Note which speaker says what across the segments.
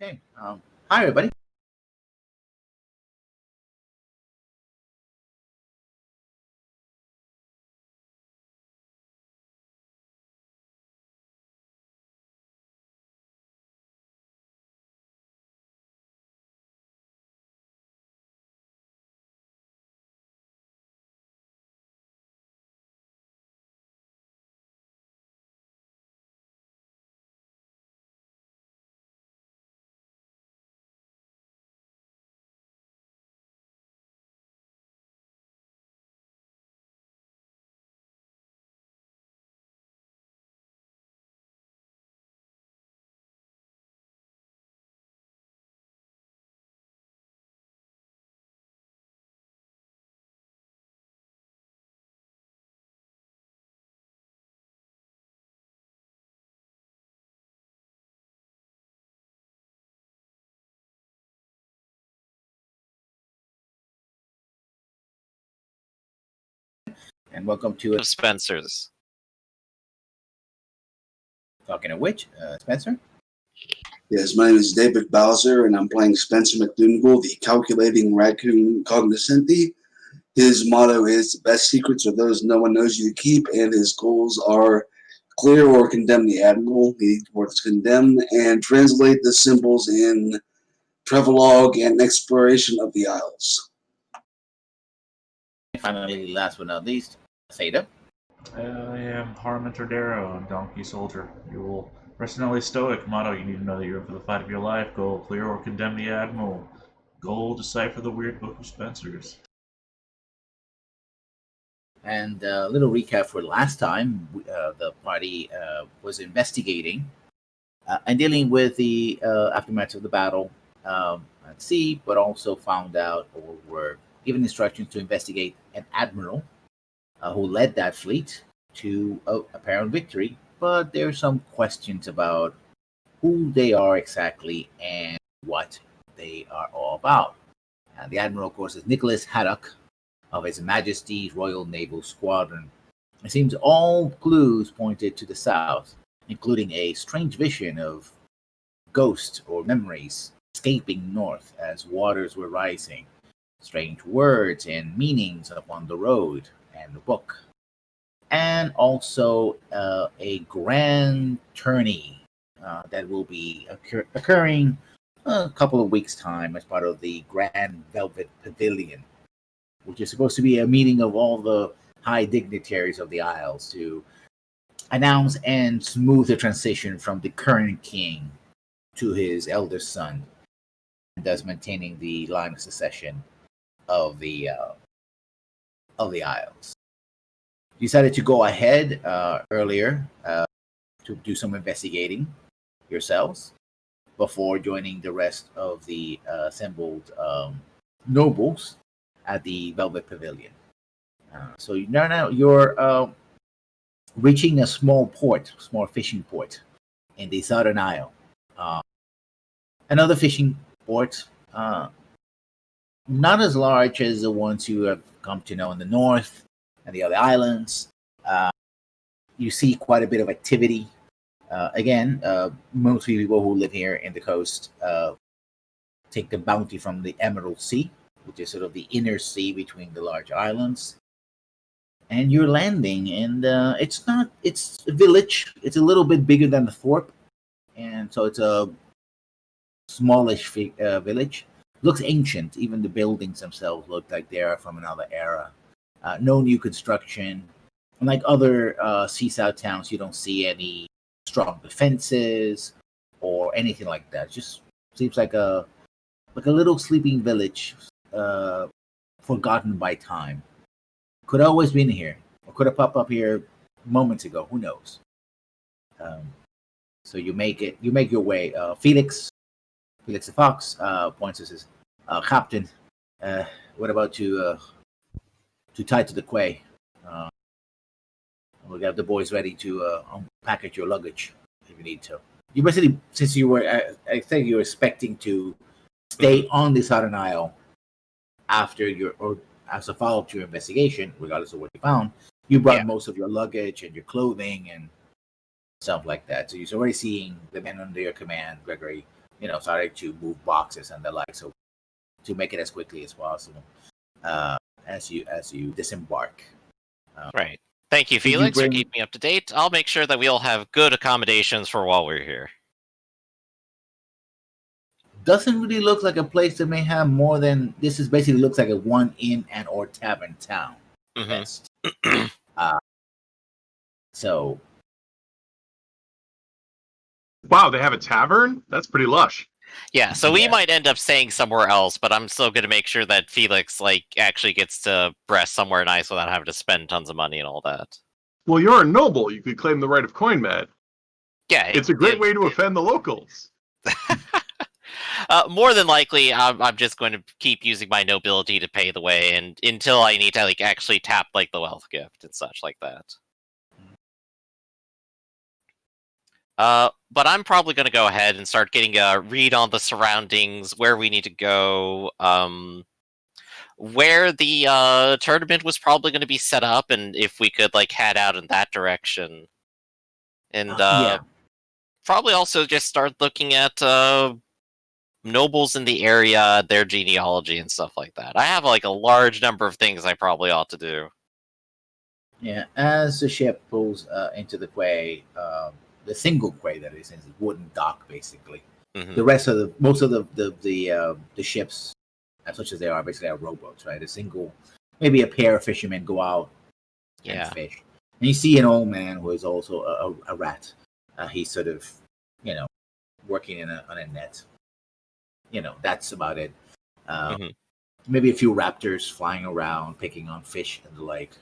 Speaker 1: Okay. Hi, everybody. And welcome to
Speaker 2: of Spencer's.
Speaker 1: Talking of which, Spencer?
Speaker 3: Yes, my name is David Bowser, and I'm playing Spencer McDougall, the calculating raccoon cognoscenti. His motto is, the best secrets are those no one knows you to keep, and his goals are clear or condemn the admiral. He works condemn and translate the symbols in travelogue and exploration of the Isles.
Speaker 1: Finally, last but not least, Theta.
Speaker 4: I am Harman Tordero, Donkey Soldier. You will personally stoic. Motto, you need to know that you're in for the fight of your life. Goal, clear or condemn the admiral. Goal, decipher the weird book of Spencer's.
Speaker 1: And a little recap for last time. The party was investigating and dealing with the aftermath of the battle at sea, but also found out or were given instructions to investigate an admiral who led that fleet to apparent victory. But there are some questions about who they are exactly and what they are all about. And the admiral, of course, is Nicholas Haddock of His Majesty's Royal Naval Squadron. It seems all clues pointed to the south, including a strange vision of ghosts or memories escaping north as waters were rising, strange words and meanings upon the road and the book, and also a grand tourney that will be occurring a couple of weeks' time as part of the Grand Velvet Pavilion, which is supposed to be a meeting of all the high dignitaries of the Isles to announce and smooth the transition from the current king to his eldest son, thus maintaining the line of succession of the Isles. You decided to go ahead earlier to do some investigating yourselves before joining the rest of the assembled nobles at the Velvet Pavilion. So now you're reaching a small fishing port in the Southern Isle. Another fishing port, not as large as the ones you have come to know in the north and the other islands. You see quite a bit of activity. Again, mostly people who live here in the coast take the bounty from the Emerald Sea, which is sort of the inner sea between the large islands. And you're landing, and it's a village. It's a little bit bigger than the Thorpe, and so it's a smallish village. Looks ancient. Even the buildings themselves look like they are from another era. No new construction. Unlike other seaside towns, you don't see any strong defenses or anything like that. It just seems like a little sleeping village, forgotten by time. Could have always been here, or could have popped up here moments ago. Who knows? So you make your way. Felix the Fox points and says, "Captain, what about to tie to the quay? We got the boys ready to unpackage your luggage if you need to." You basically, since you were, I think you were expecting to stay on the Southern Isle after as a follow-up to your investigation, regardless of what you found, you brought most of your luggage and your clothing and stuff like that. So you're already seeing the men under your command, Gregory, started to move boxes and the like, so to make it as quickly as possible as you disembark.
Speaker 2: Right. Thank you,
Speaker 1: Did you
Speaker 2: Felix, for
Speaker 1: bring?
Speaker 2: keeping me up to date. I'll make sure that we all have good accommodations for while we're here.
Speaker 1: Doesn't really look like a place that may have more than this. Is basically looks like a one inn and or tavern town. Best. So
Speaker 5: Wow, they have a tavern? That's pretty lush.
Speaker 2: Yeah, so we
Speaker 1: Yeah.
Speaker 2: might end up staying somewhere else, but I'm still going to make sure that Felix actually gets to rest somewhere nice without having to spend tons of money and all that.
Speaker 5: Well, you're a noble. You could claim the right of coin, Matt.
Speaker 2: Yeah,
Speaker 5: It's a great way to offend the locals.
Speaker 2: More than likely, I'm just going to keep using my nobility to pay the way, and until I need to actually tap the wealth gift and such like that. But I'm probably going to go ahead and start getting a read on the surroundings, where we need to go, where the tournament was probably going to be set up, and if we could head out in that direction. And probably also just start looking at nobles in the area, their genealogy and stuff like that. I have a large number of things I probably ought to do.
Speaker 1: Yeah, as the ship pulls into the quay, the single quay that is, it's a wooden dock basically.
Speaker 2: Mm-hmm.
Speaker 1: The rest of most of the ships, such as they are, basically are rowboats, right? A single, maybe a pair of fishermen go out and fish, and you see an old man who is also a rat. He's sort of, working on a net. That's about it. Maybe a few raptors flying around, picking on fish and the like.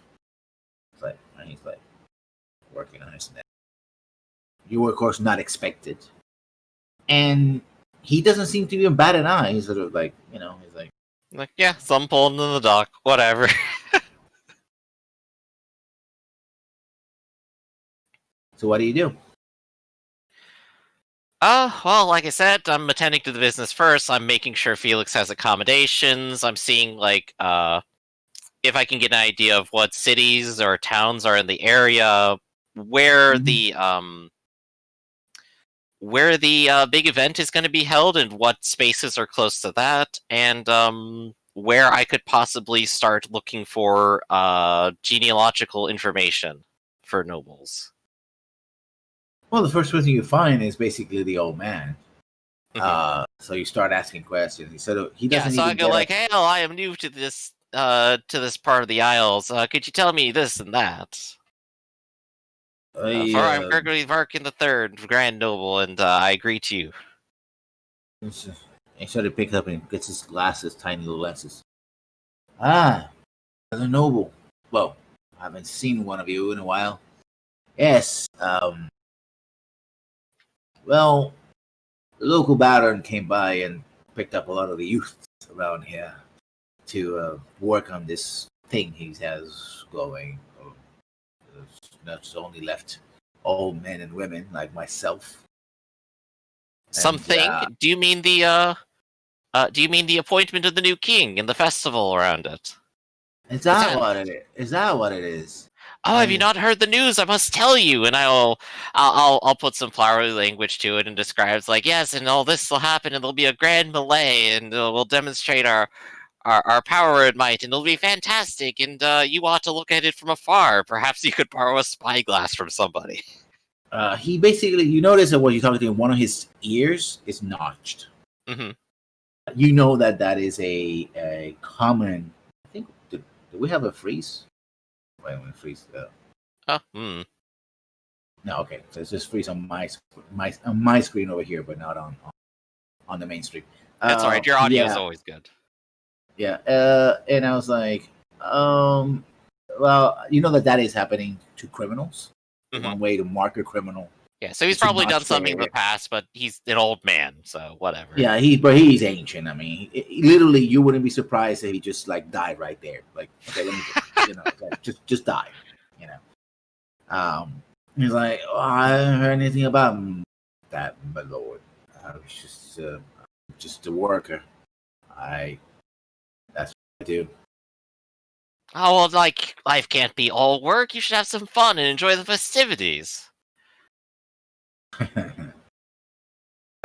Speaker 1: He's working on his net. You were, of course, not expected, and he doesn't seem to even bat an eye. He's sort of he's
Speaker 2: yeah, some pulling in the dock, whatever.
Speaker 1: So what do you do?
Speaker 2: Well, like I said, I'm attending to the business first. I'm making sure Felix has accommodations. I'm seeing if I can get an idea of what cities or towns are in the area, where the big event is going to be held, and what spaces are close to that, and where I could possibly start looking for genealogical information for nobles.
Speaker 1: Well, the first person you find is basically the old man.
Speaker 2: Mm-hmm.
Speaker 1: So you start asking questions. He doesn't.
Speaker 2: So I go hey, I am new to this part of the Isles. Could you tell me this and that? I'm Gregory Varkin the Third, Grand Noble, and I greet you.
Speaker 1: He sort of picks up and gets his glasses, tiny little lenses. Ah, the noble. Well, I haven't seen one of you in a while. Yes. Well, the local baron came by and picked up a lot of the youth around here to work on this thing he has going. That's only left old men and women like myself.
Speaker 2: Something? Do you mean the appointment of the new king and the festival around it?
Speaker 1: Is that what it is?
Speaker 2: Oh, have you not heard the news? I must tell you. And I'll put some flowery language to it and describes yes, and all this will happen, and there'll be a grand melee, and we'll demonstrate our power and might, and it'll be fantastic. And you ought to look at it from afar. Perhaps you could borrow a spyglass from somebody.
Speaker 1: He basically, you notice that when you're talking to him, one of his ears is notched.
Speaker 2: Mm-hmm.
Speaker 1: You know that is a common. I think do we have a freeze? Wait, when freeze. No, okay. So it's just freeze on my screen over here, but not on the main screen.
Speaker 2: That's all right. Your audio is always good.
Speaker 1: Yeah. And I was like, well, you know that is happening to criminals.
Speaker 2: Mm-hmm.
Speaker 1: One way to mark a criminal.
Speaker 2: Yeah, so he's probably done something in the past, but he's an old man, so whatever.
Speaker 1: Yeah, he's ancient. I mean, literally, you wouldn't be surprised if he just died right there. Okay, let me, just die. He's like, I haven't heard anything about that, my lord. I was just a worker. That's what I do.
Speaker 2: Oh, well, life can't be all work. You should have some fun and enjoy the festivities.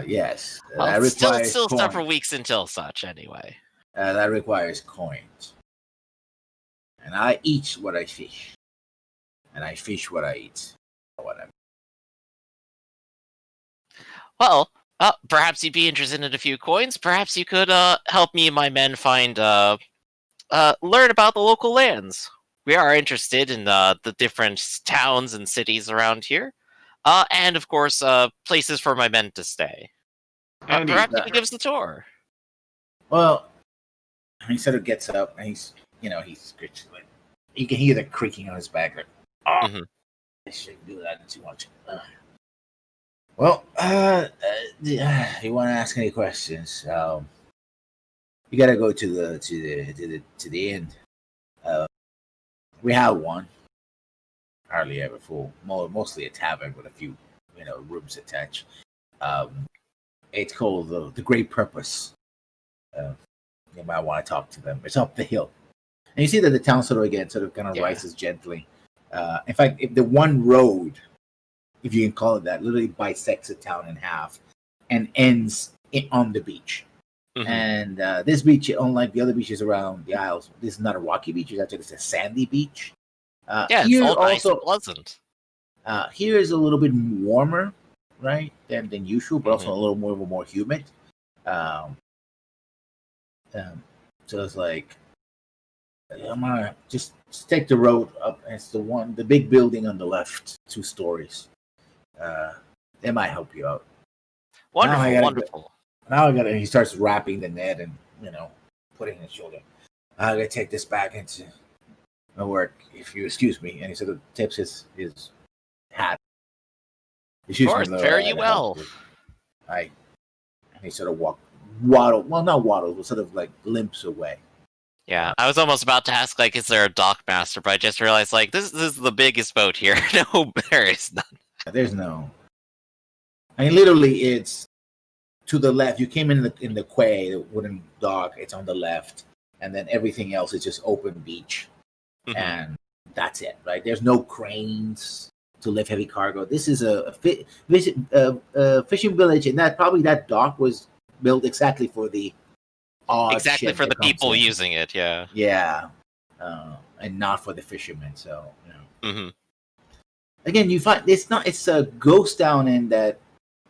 Speaker 1: Yes,
Speaker 2: Well,
Speaker 1: that
Speaker 2: it's
Speaker 1: requires
Speaker 2: still several
Speaker 1: coins.
Speaker 2: weeks until such, anyway.
Speaker 1: That requires coins. And I eat what I fish. And I fish what I eat. Whatever.
Speaker 2: Well, perhaps you'd be interested in a few coins. Perhaps you could help me and my men find learn about the local lands. We are interested in the different towns and cities around here, and of course, places for my men to stay.
Speaker 5: Andy,
Speaker 2: Perhaps you could give us a tour.
Speaker 1: Well, he sort of gets up and he's scratching, like, you can hear the creaking on his back. Like, oh,
Speaker 2: Mhm.
Speaker 1: I shouldn't do that too much. Well, you want to ask any questions? You got to go to the end. We have one, hardly ever full. Mostly a tavern with a few, rooms attached. It's called the Great Purpose. You might want to talk to them. It's up the hill, and you see that the town sort of kind of rises gently. In fact, if the one road, if you can call it that, literally bisects the town in half and ends on the beach.
Speaker 2: Mhm.
Speaker 1: And this beach, unlike the other beaches around the Isles, this is not a rocky beach. It's actually a sandy beach.
Speaker 2: Yeah, it's
Speaker 1: Here
Speaker 2: all nice and
Speaker 1: also,
Speaker 2: pleasant.
Speaker 1: here is a little bit warmer, right, than usual, but also a little more humid. Um, so it's like, I'm gonna just take the road up. It's the big building on the left, 2 stories. They might help you out.
Speaker 2: Wonderful, wonderful.
Speaker 1: Now I gotta. He starts wrapping the net and putting his shoulder. I gotta take this back into my work, if you excuse me. And he sort of tips his hat. Excuse
Speaker 2: Of course,
Speaker 1: me,
Speaker 2: fare you well.
Speaker 1: And he sort of waddles. Well, not waddles, but sort of like limps away.
Speaker 2: Yeah, I was almost about to ask, like, is there a dockmaster? But I just realized, like, this is the biggest boat here. No, there is none.
Speaker 1: There's no. I mean, literally, it's to the left. You came in the quay, the wooden dock. It's on the left, and then everything else is just open beach, and that's it. Right? There's no cranes to lift heavy cargo. This is a fishing village, and that dock was built exactly for the odd
Speaker 2: Exactly
Speaker 1: ship
Speaker 2: for the
Speaker 1: that comes
Speaker 2: people
Speaker 1: in.
Speaker 2: using it, yeah.
Speaker 1: Yeah, and not for the fishermen. So again, you find it's a ghost town in that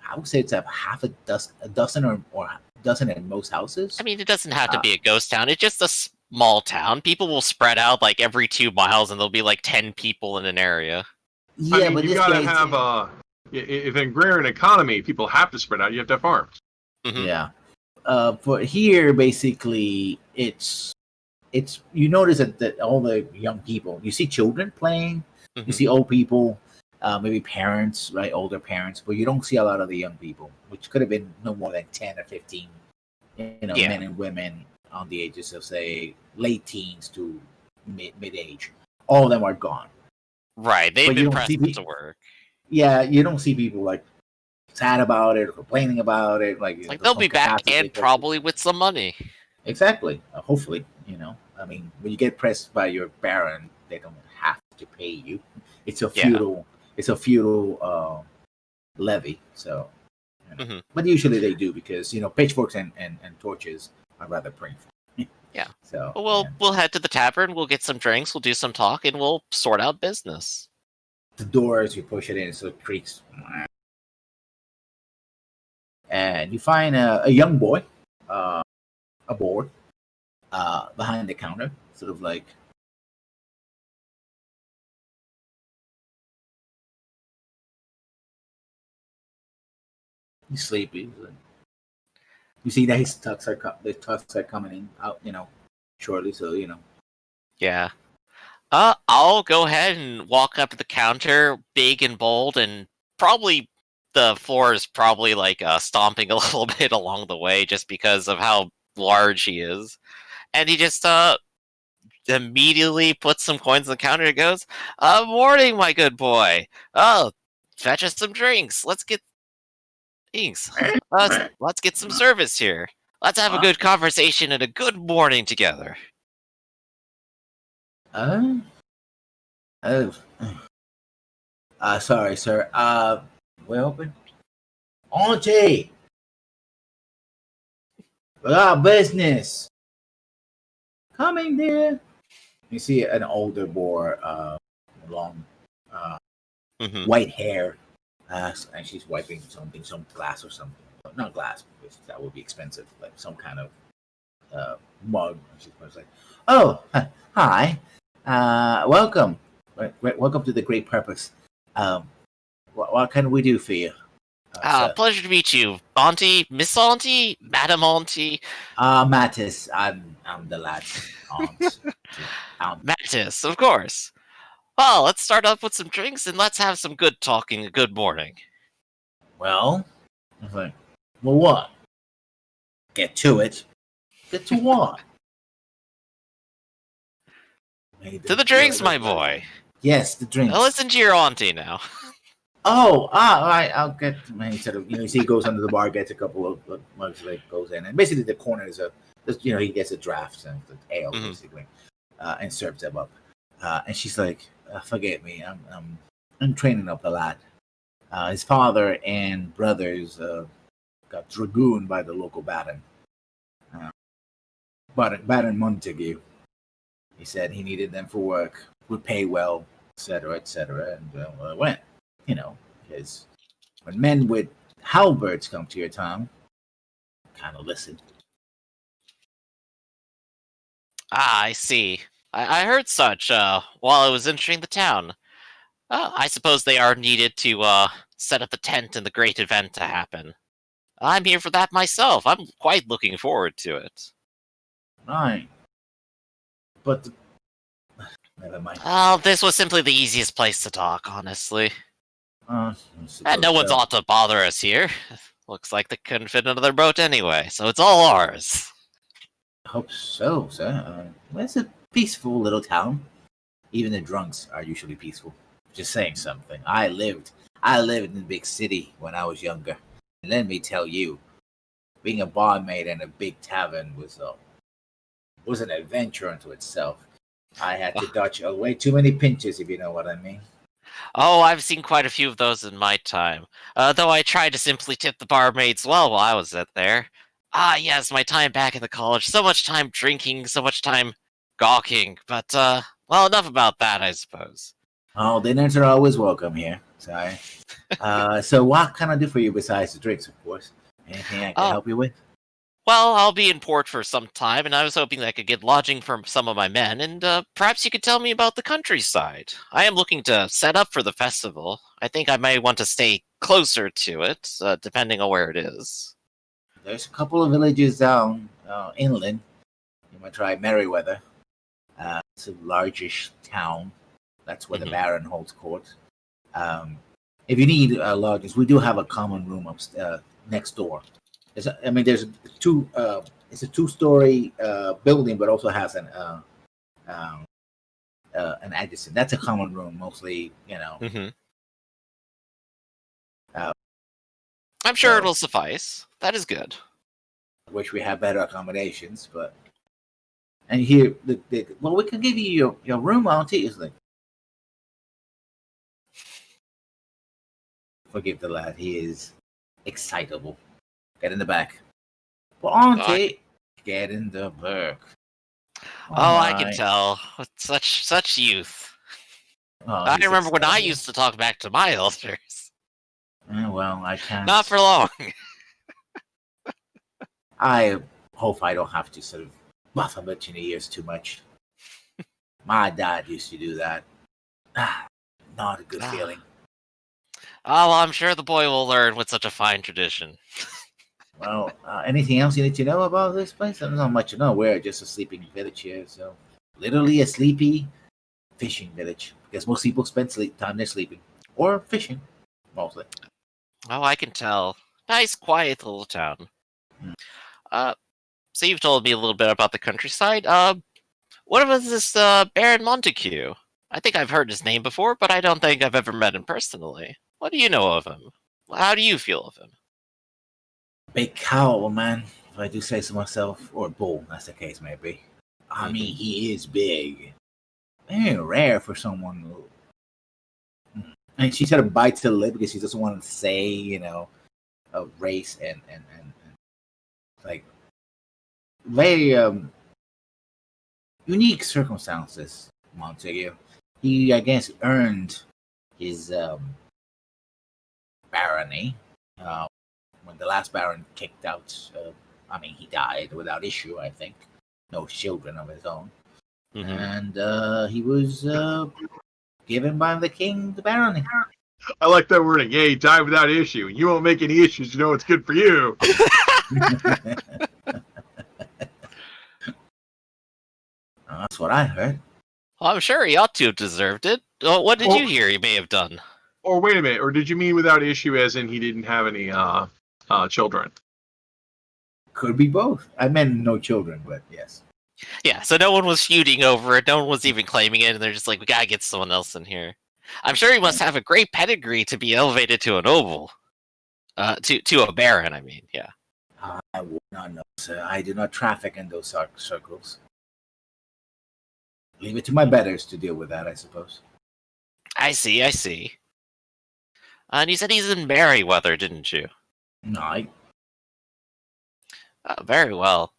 Speaker 1: I would say it's a dozen or dozen at most houses.
Speaker 2: I mean, it doesn't have to be a ghost town. It's just a small town. People will spread out like every 2 miles, and there'll be like 10 people in an area.
Speaker 1: Yeah,
Speaker 5: I mean,
Speaker 1: but
Speaker 5: you
Speaker 1: this
Speaker 5: gotta
Speaker 1: guy's
Speaker 5: have if in agrarian economy, people have to spread out. You have to have farms.
Speaker 1: yeah. For here, basically, it's you notice that all the young people, you see children playing, you see old people, maybe parents, right, older parents, but you don't see a lot of the young people, which could have been no more than 10 or 15, men and women on the ages of, say, late teens to mid-age. All of them are gone.
Speaker 2: Right, they've
Speaker 1: But you
Speaker 2: been
Speaker 1: don't see
Speaker 2: pressed to work.
Speaker 1: Yeah, you don't see people like sad about it or complaining about it. Like
Speaker 2: they'll be back and probably with some money.
Speaker 1: Exactly. Hopefully, I mean, when you get pressed by your baron, they don't have to pay you. It's a feudal. It's a feudal levy. So, but usually they do because pitchforks and torches are rather painful.
Speaker 2: Yeah.
Speaker 1: So
Speaker 2: we'll head to the tavern. We'll get some drinks. We'll do some talk, and we'll sort out business.
Speaker 1: The doors, you push it in, so it creaks, and you find a young boy, aboard, behind the counter, sort of like. He's sleepy. You see that the tucks are coming out, shortly. So
Speaker 2: Yeah. I'll go ahead and walk up to the counter, big and bold, and probably the floor is probably like stomping a little bit along the way, just because of how large he is. And he just immediately puts some coins on the counter and goes, "Morning, my good boy. Oh, fetch us some drinks. Let's get things. Let's get some service here. Let's have a good conversation and a good morning together."
Speaker 1: Sorry, sir. We open. Auntie, We got business. Coming, dear. You see an older boar, long, white hair, and she's wiping some glass or something. Not glass, because that would be expensive. Like some kind of mug. And she's like, "Oh, hi, welcome, welcome to the Great Purpose. What can we do for you?"
Speaker 2: Pleasure to meet you, Auntie, Miss Auntie, Madam Auntie.
Speaker 1: Mattis, I'm the lad's aunt.
Speaker 2: Mattis, of course. Well, let's start off with some drinks and let's have some good talking. Good morning.
Speaker 1: Well, I was like, well, what? Get to it. Get to what?
Speaker 2: To the drinks, my boy.
Speaker 1: Yes, the drinks.
Speaker 2: Now listen to your auntie now.
Speaker 1: Oh, all right. I'll get. Instead of you see, he goes under the bar, gets a couple of mugs, like goes in, and basically the corner is he gets a draft and the ale basically, and serves them up. And she's like, "Forgive me, I'm training up the lad. His father and brothers got dragooned by the local baron, Baron Montague. He said he needed them for work, would pay well, etc., etc. And I went, because when men with halberds come to your town, kind of listen."
Speaker 2: I see. I heard such while I was entering the town. I suppose they are needed to set up the tent and the great event to happen. I'm here for that myself. I'm quite looking forward to it.
Speaker 1: Right. But never mind.
Speaker 2: This was simply the easiest place to talk, honestly.
Speaker 1: And
Speaker 2: no one thought to bother us here. Looks like they couldn't fit another boat anyway, so it's all ours.
Speaker 1: I hope so, sir. It's a peaceful little town. Even the drunks are usually peaceful. Just saying something. I lived in a big city when I was younger. And let me tell you, being a barmaid in a big tavern was an adventure unto itself. I had to dodge way too many pinches, if you know what I mean.
Speaker 2: Oh, I've seen quite a few of those in my time. Though I tried to simply tip the barmaids well while I was there. Yes, my time back in the college. So much time drinking, so much time gawking. But, well, enough about that, I suppose.
Speaker 1: Oh, dinners are always welcome here. Sorry. So what can I do for you besides the drinks, of course? Anything I can help you with?
Speaker 2: Well, I'll be in port for some time, and I was hoping I could get lodging for some of my men, and perhaps you could tell me about the countryside. I am looking to set up for the festival. I think I may want to stay closer to it, depending on where it is.
Speaker 1: There's a couple of villages down inland. You might try Merryweather. It's a largish town. That's where the Baron holds court. If you need lodgings, we do have a common room next door. There's two. It's a two-story building, but also has an adjacent. That's a common room, mostly.
Speaker 2: I'm sure it'll suffice. That is good.
Speaker 1: I wish we had better accommodations, but and here, well, we can give you your room, Auntie. Is like, forgive the lad. He is excitable. Get in the back. Well, Auntie, get in the back.
Speaker 2: I can tell. With such youth. I remember when I used to talk back to my elders.
Speaker 1: Well, I can't.
Speaker 2: Not for long.
Speaker 1: I hope I don't have to sort of buff a bitch in the ears too much. My dad used to do that. Not a good feeling.
Speaker 2: Oh, well, I'm sure the boy will learn with such a fine tradition.
Speaker 1: Well, anything else you need to know about this place? There's not much to know. We're just a sleeping village here, so literally a sleepy fishing village. Because most people spend time there sleeping or fishing, mostly.
Speaker 2: Oh, I can tell. Nice, quiet little town. So you've told me a little bit about the countryside. What was this Baron Montague? I think I've heard his name before, but I don't think I've ever met him personally. What do you know of him? How do you feel of him?
Speaker 1: Big cow, man, if I do say so myself, or bull, that's the case, maybe. I mean, he is big. Very rare for someone who... And she sort of bites the lip because she doesn't want to say, a race and like, very unique circumstances, Montague. He, I guess, earned his barony when the last baron kicked out. He died without issue, I think. No children of his own. And he was given by the king the barony.
Speaker 5: I like that wording. Yeah, he died without issue. You won't make any issues. You know it's good for you.
Speaker 1: That's what I heard.
Speaker 2: Well, I'm sure he ought to have deserved it. What did you hear he may have done?
Speaker 5: Or wait a minute. Or did you mean without issue as in he didn't have any children?
Speaker 1: Could be both. I meant no children, but yes.
Speaker 2: Yeah, so no one was feuding over it. No one was even claiming it, and they're just like, we gotta get someone else in here. I'm sure he must have a great pedigree to be elevated to a noble. To a baron, I mean, yeah.
Speaker 1: I would not know, sir. I do not traffic in those circles. Leave it to my betters to deal with that, I suppose.
Speaker 2: I see. And you said he's in Merryweather, didn't you?
Speaker 1: No,
Speaker 2: very well.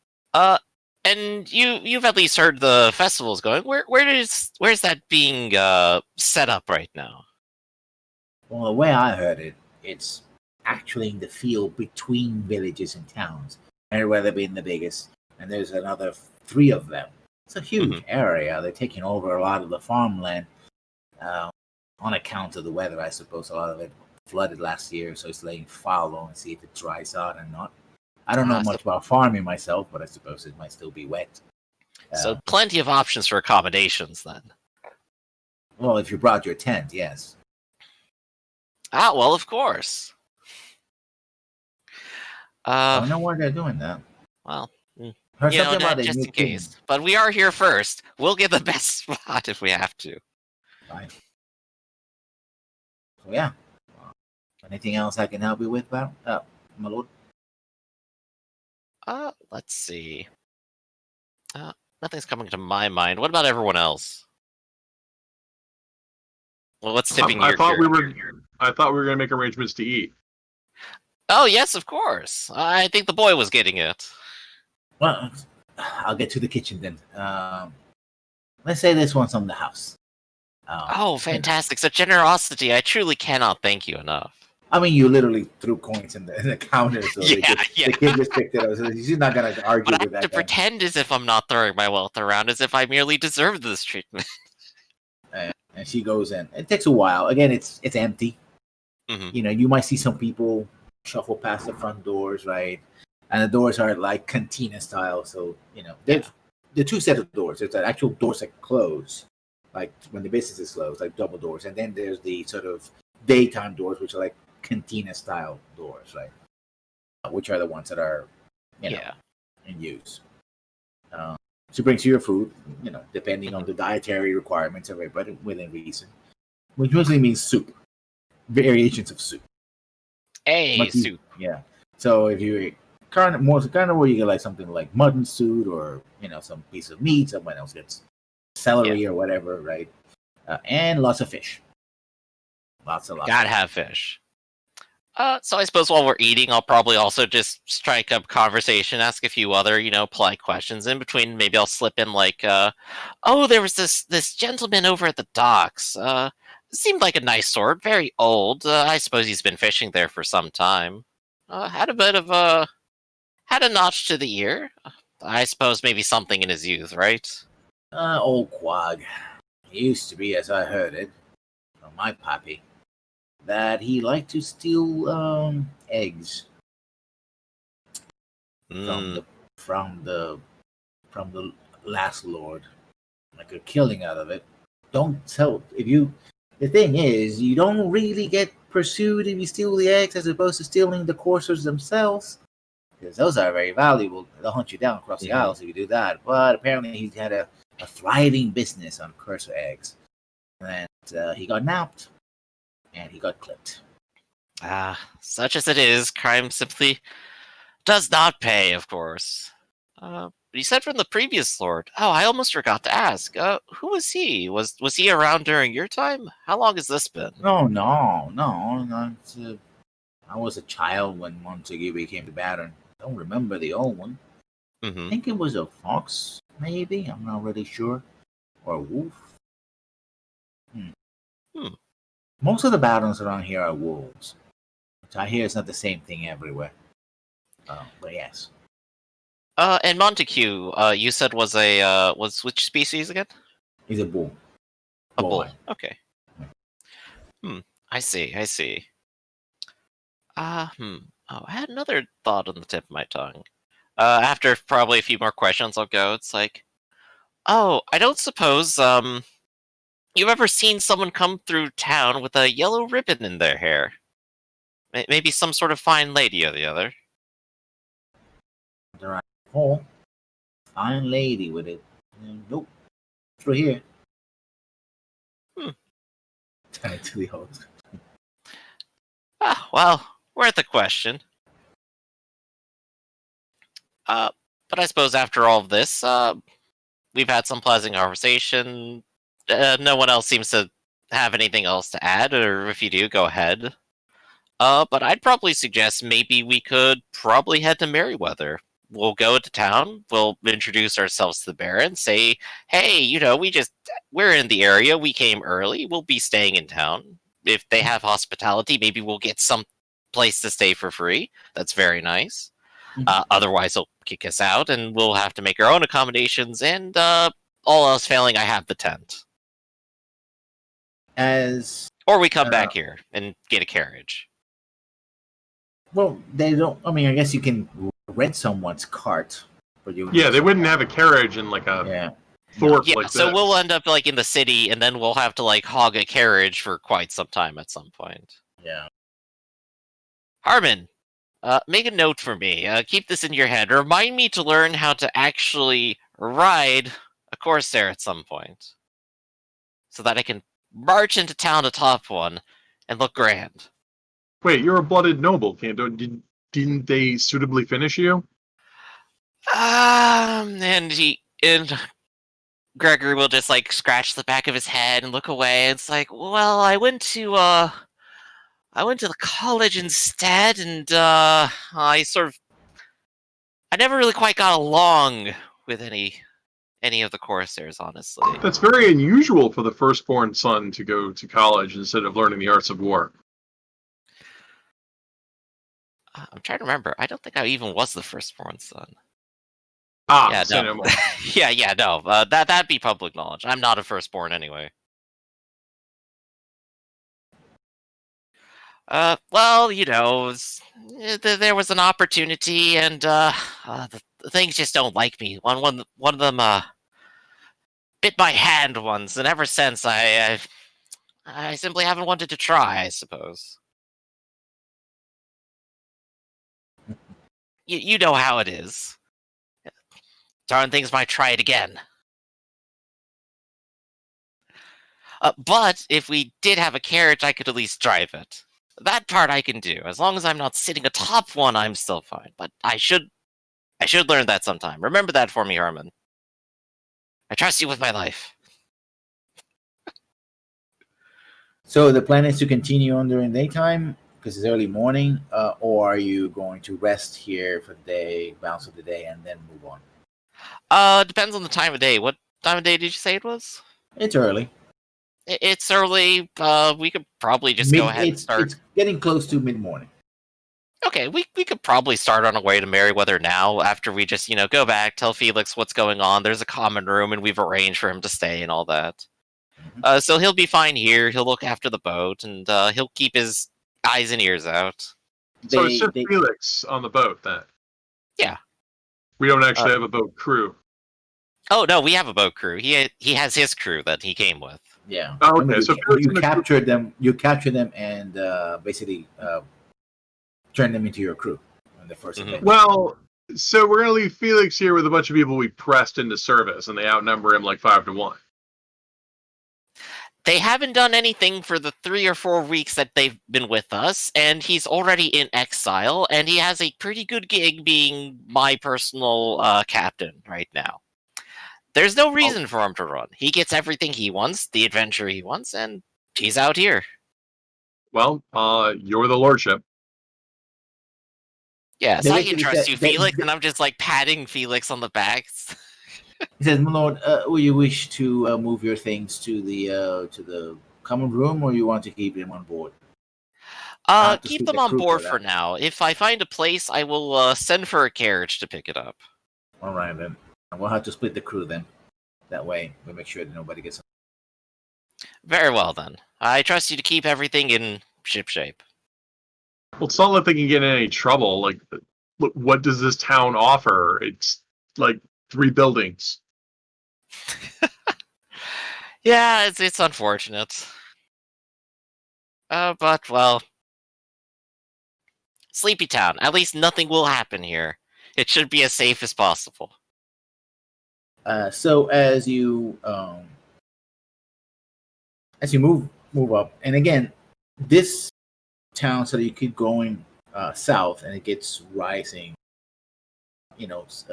Speaker 2: And you've at least heard the festival's going. Where's that being set up right now?
Speaker 1: Well, the way I heard it, it's actually in the field between villages and towns. Merryweather being the biggest, and there's another 3 of them. It's a huge area. They're taking over a lot of the farmland on account of the weather, I suppose. A lot of it flooded last year, so it's laying fallow and see if it dries out or not. I don't know much about farming myself, but I suppose it might still be wet.
Speaker 2: So plenty of options for accommodations, then.
Speaker 1: Well, if you brought your tent, yes.
Speaker 2: Well, of course.
Speaker 1: I don't know why they're doing that.
Speaker 2: Well,
Speaker 1: just
Speaker 2: in case. But we are here first. We'll get the best spot if we have to.
Speaker 1: Fine. So, yeah. Anything else I can help you with, my lord?
Speaker 2: Let's see. Nothing's coming to my mind. What about everyone else? Well, what's tipping your?
Speaker 5: I thought we were going to make arrangements to eat.
Speaker 2: Oh yes, of course. I think the boy was getting it.
Speaker 1: Well, I'll get to the kitchen then. Let's say this one's on the house.
Speaker 2: Fantastic! Such generosity. I truly cannot thank you enough.
Speaker 1: I mean, you literally threw coins in the counter, so the kid just picked it up. So he's not going to argue with that.
Speaker 2: But I have to pretend as if I'm not throwing my wealth around, as if I merely deserve this treatment.
Speaker 1: And she goes in. It takes a while. Again, it's empty. You know, you might see some people shuffle past the front doors, right? And the doors are like cantina style. So, you know, there's the 2 sets of doors. There's the actual doors that close, like when the business is closed, like double doors. And then there's the sort of daytime doors, which are like cantina style doors, right? Which are the ones that are, in use. She brings you your food, you know, depending on the dietary requirements of everybody within reason, which usually means soup, variations of soup.
Speaker 2: Soup.
Speaker 1: Yeah. So if you carnivore, you get like something like mutton soup, or you know, some piece of meat. Someone else gets celery or whatever, right? And lots of fish. Lots.
Speaker 2: Gotta have fish. So I suppose while we're eating, I'll probably also just strike up conversation, ask a few other, polite questions in between. Maybe I'll slip in like, there was this gentleman over at the docks. Seemed like a nice sort, very old. I suppose he's been fishing there for some time. Had a bit of had a notch to the ear. I suppose maybe something in his youth, right?
Speaker 1: Old quag. He used to be, as I heard it, from my pappy, that he liked to steal eggs from the last lord, like a killing out of it. Don't tell the thing is, you don't really get pursued if you steal the eggs, as opposed to stealing the coursers themselves, because those are very valuable. They'll hunt you down across the aisles if you do that. But apparently he had a thriving business on courser eggs, and he got nabbed and he got clipped.
Speaker 2: Such as it is, crime simply does not pay, of course. You said from the previous lord. Oh, I almost forgot to ask. Who was he? Was he around during your time? How long has this been?
Speaker 1: No. I was a child when Montague became the Baron. I don't remember the old one. I think it was a fox, maybe. I'm not really sure. Or a wolf. Most of the battles around here are wolves. Which I hear it's not the same thing everywhere. But yes.
Speaker 2: And Montague, you said was which species again?
Speaker 1: He's a bull.
Speaker 2: A bull.
Speaker 1: Boy.
Speaker 2: Okay. I see. Oh, I had another thought on the tip of my tongue. After probably a few more questions, I'll go. It's like, oh, I don't suppose you've ever seen someone come through town with a yellow ribbon in their hair? Maybe some sort of fine lady or the other.
Speaker 1: There are oh, fine lady with it. Nope. Through here. Tied to the host.
Speaker 2: Well, worth a question. But I suppose after all of this, we've had some pleasant conversation. No one else seems to have anything else to add, or if you do, go ahead. But I'd probably suggest maybe we could probably head to Merryweather. We'll go to town, we'll introduce ourselves to the Baron, say, hey, we're in the area, we came early, we'll be staying in town. If they have hospitality, maybe we'll get some place to stay for free. That's very nice. Otherwise, they'll kick us out, and we'll have to make our own accommodations, and all else failing, I have the tent. Or we come back here and get a carriage.
Speaker 1: Well, they don't. I mean, I guess you can rent someone's cart.
Speaker 5: Yeah, they wouldn't have a carriage in like a thorpe like
Speaker 2: so
Speaker 5: this.
Speaker 2: we'll end up like in the city, and then we'll have to like hog a carriage for quite some time at some point.
Speaker 1: Yeah.
Speaker 2: Harmon, make a note for me. Keep this in your head. Remind me to learn how to actually ride a Corsair at some point, so that I can march into town atop one and look grand.
Speaker 5: Wait, you're a blooded noble, Kanto. Didn't they suitably finish you?
Speaker 2: And Gregory will just like scratch the back of his head and look away. It's like, well, I went to the college instead, and I never really quite got along with any of the Corsairs, honestly.
Speaker 5: That's very unusual for the firstborn son to go to college instead of learning the arts of war.
Speaker 2: I'm trying to remember. I don't think I even was the firstborn son.
Speaker 5: Say no more.
Speaker 2: No. That'd be public knowledge. I'm not a firstborn anyway. Well, there was an opportunity, and the things just don't like me. One of them bit my hand once, and ever since I simply haven't wanted to try, I suppose. You know how it is. Darn things might try it again. But if we did have a carriage, I could at least drive it. That part I can do. As long as I'm not sitting atop one, I'm still fine. But I should learn that sometime. Remember that for me, Harmon. I trust you with my life.
Speaker 1: So the plan is to continue on during daytime because it's early morning, or are you going to rest here for the day, balance of the day, and then move on?
Speaker 2: Depends on the time of day. What time of day did you say it was?
Speaker 1: It's early.
Speaker 2: It's early. We could probably just go ahead and start.
Speaker 1: It's getting close to mid-morning.
Speaker 2: Okay, we could probably start on our way to Merryweather now after we just, go back, tell Felix what's going on. There's a common room, and we've arranged for him to stay and all that. So he'll be fine here. He'll look after the boat, and he'll keep his eyes and ears out.
Speaker 5: So it's just Felix on the boat, then?
Speaker 2: Yeah.
Speaker 5: We don't actually have a boat crew.
Speaker 2: Oh, no, we have a boat crew. He has his crew that he came with.
Speaker 1: Yeah.
Speaker 5: Oh, okay. So
Speaker 1: you captured them. You capture them and basically turn them into your crew on the first day.
Speaker 5: Well, so we're going to leave Felix here with a bunch of people we pressed into service, and they outnumber him like 5-1.
Speaker 2: They haven't done anything for the 3 or 4 weeks that they've been with us, and he's already in exile, and he has a pretty good gig being my personal captain right now. There's no reason for him to run. He gets everything he wants, the adventure he wants, and he's out here.
Speaker 5: Well, you're the lordship.
Speaker 2: Yes,
Speaker 1: They
Speaker 2: I can
Speaker 1: basically
Speaker 2: trust
Speaker 1: said
Speaker 2: you, Felix, and I'm just like patting Felix on the back.
Speaker 1: he says, "My lord, will you wish to move your things to the common room, or you want to keep them on board?" I have to
Speaker 2: Keep
Speaker 1: speak
Speaker 2: them
Speaker 1: the
Speaker 2: on
Speaker 1: crew for
Speaker 2: board for
Speaker 1: that.
Speaker 2: now. If I find a place, I will send for a carriage to pick it up.
Speaker 1: All right then. We'll have to split the crew then. That way, we make sure that nobody gets.
Speaker 2: Very well then. I trust you to keep everything in shipshape.
Speaker 5: Well, it's not like they can get in any trouble. Like, what does this town offer? It's like 3 buildings.
Speaker 2: Yeah, it's unfortunate. But well, Sleepy Town. At least nothing will happen here. It should be as safe as possible.
Speaker 1: So as you move up, and again, this town, so that you keep going south, and it gets rising.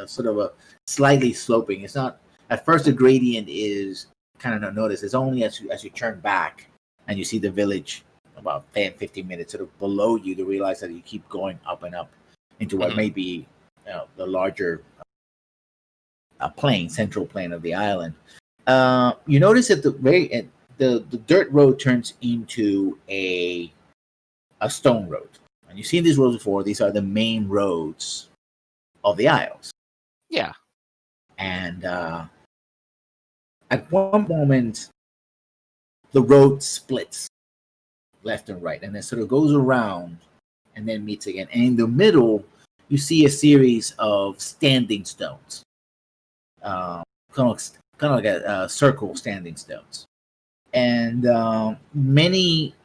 Speaker 1: Sort of a slightly sloping. It's not at first the gradient is kind of not noticed. It's only as you turn back and you see the village about 10, 15 minutes sort of below you to realize that you keep going up and up into what may be the larger central plain of the island. You notice at the very end, the dirt road turns into a stone road. And you've seen these roads before. These are the main roads of the Isles.
Speaker 2: Yeah.
Speaker 1: And at one moment, the road splits left and right, and then sort of goes around and then meets again. And in the middle, you see a series of standing stones, kind of like a circle standing stones, and many.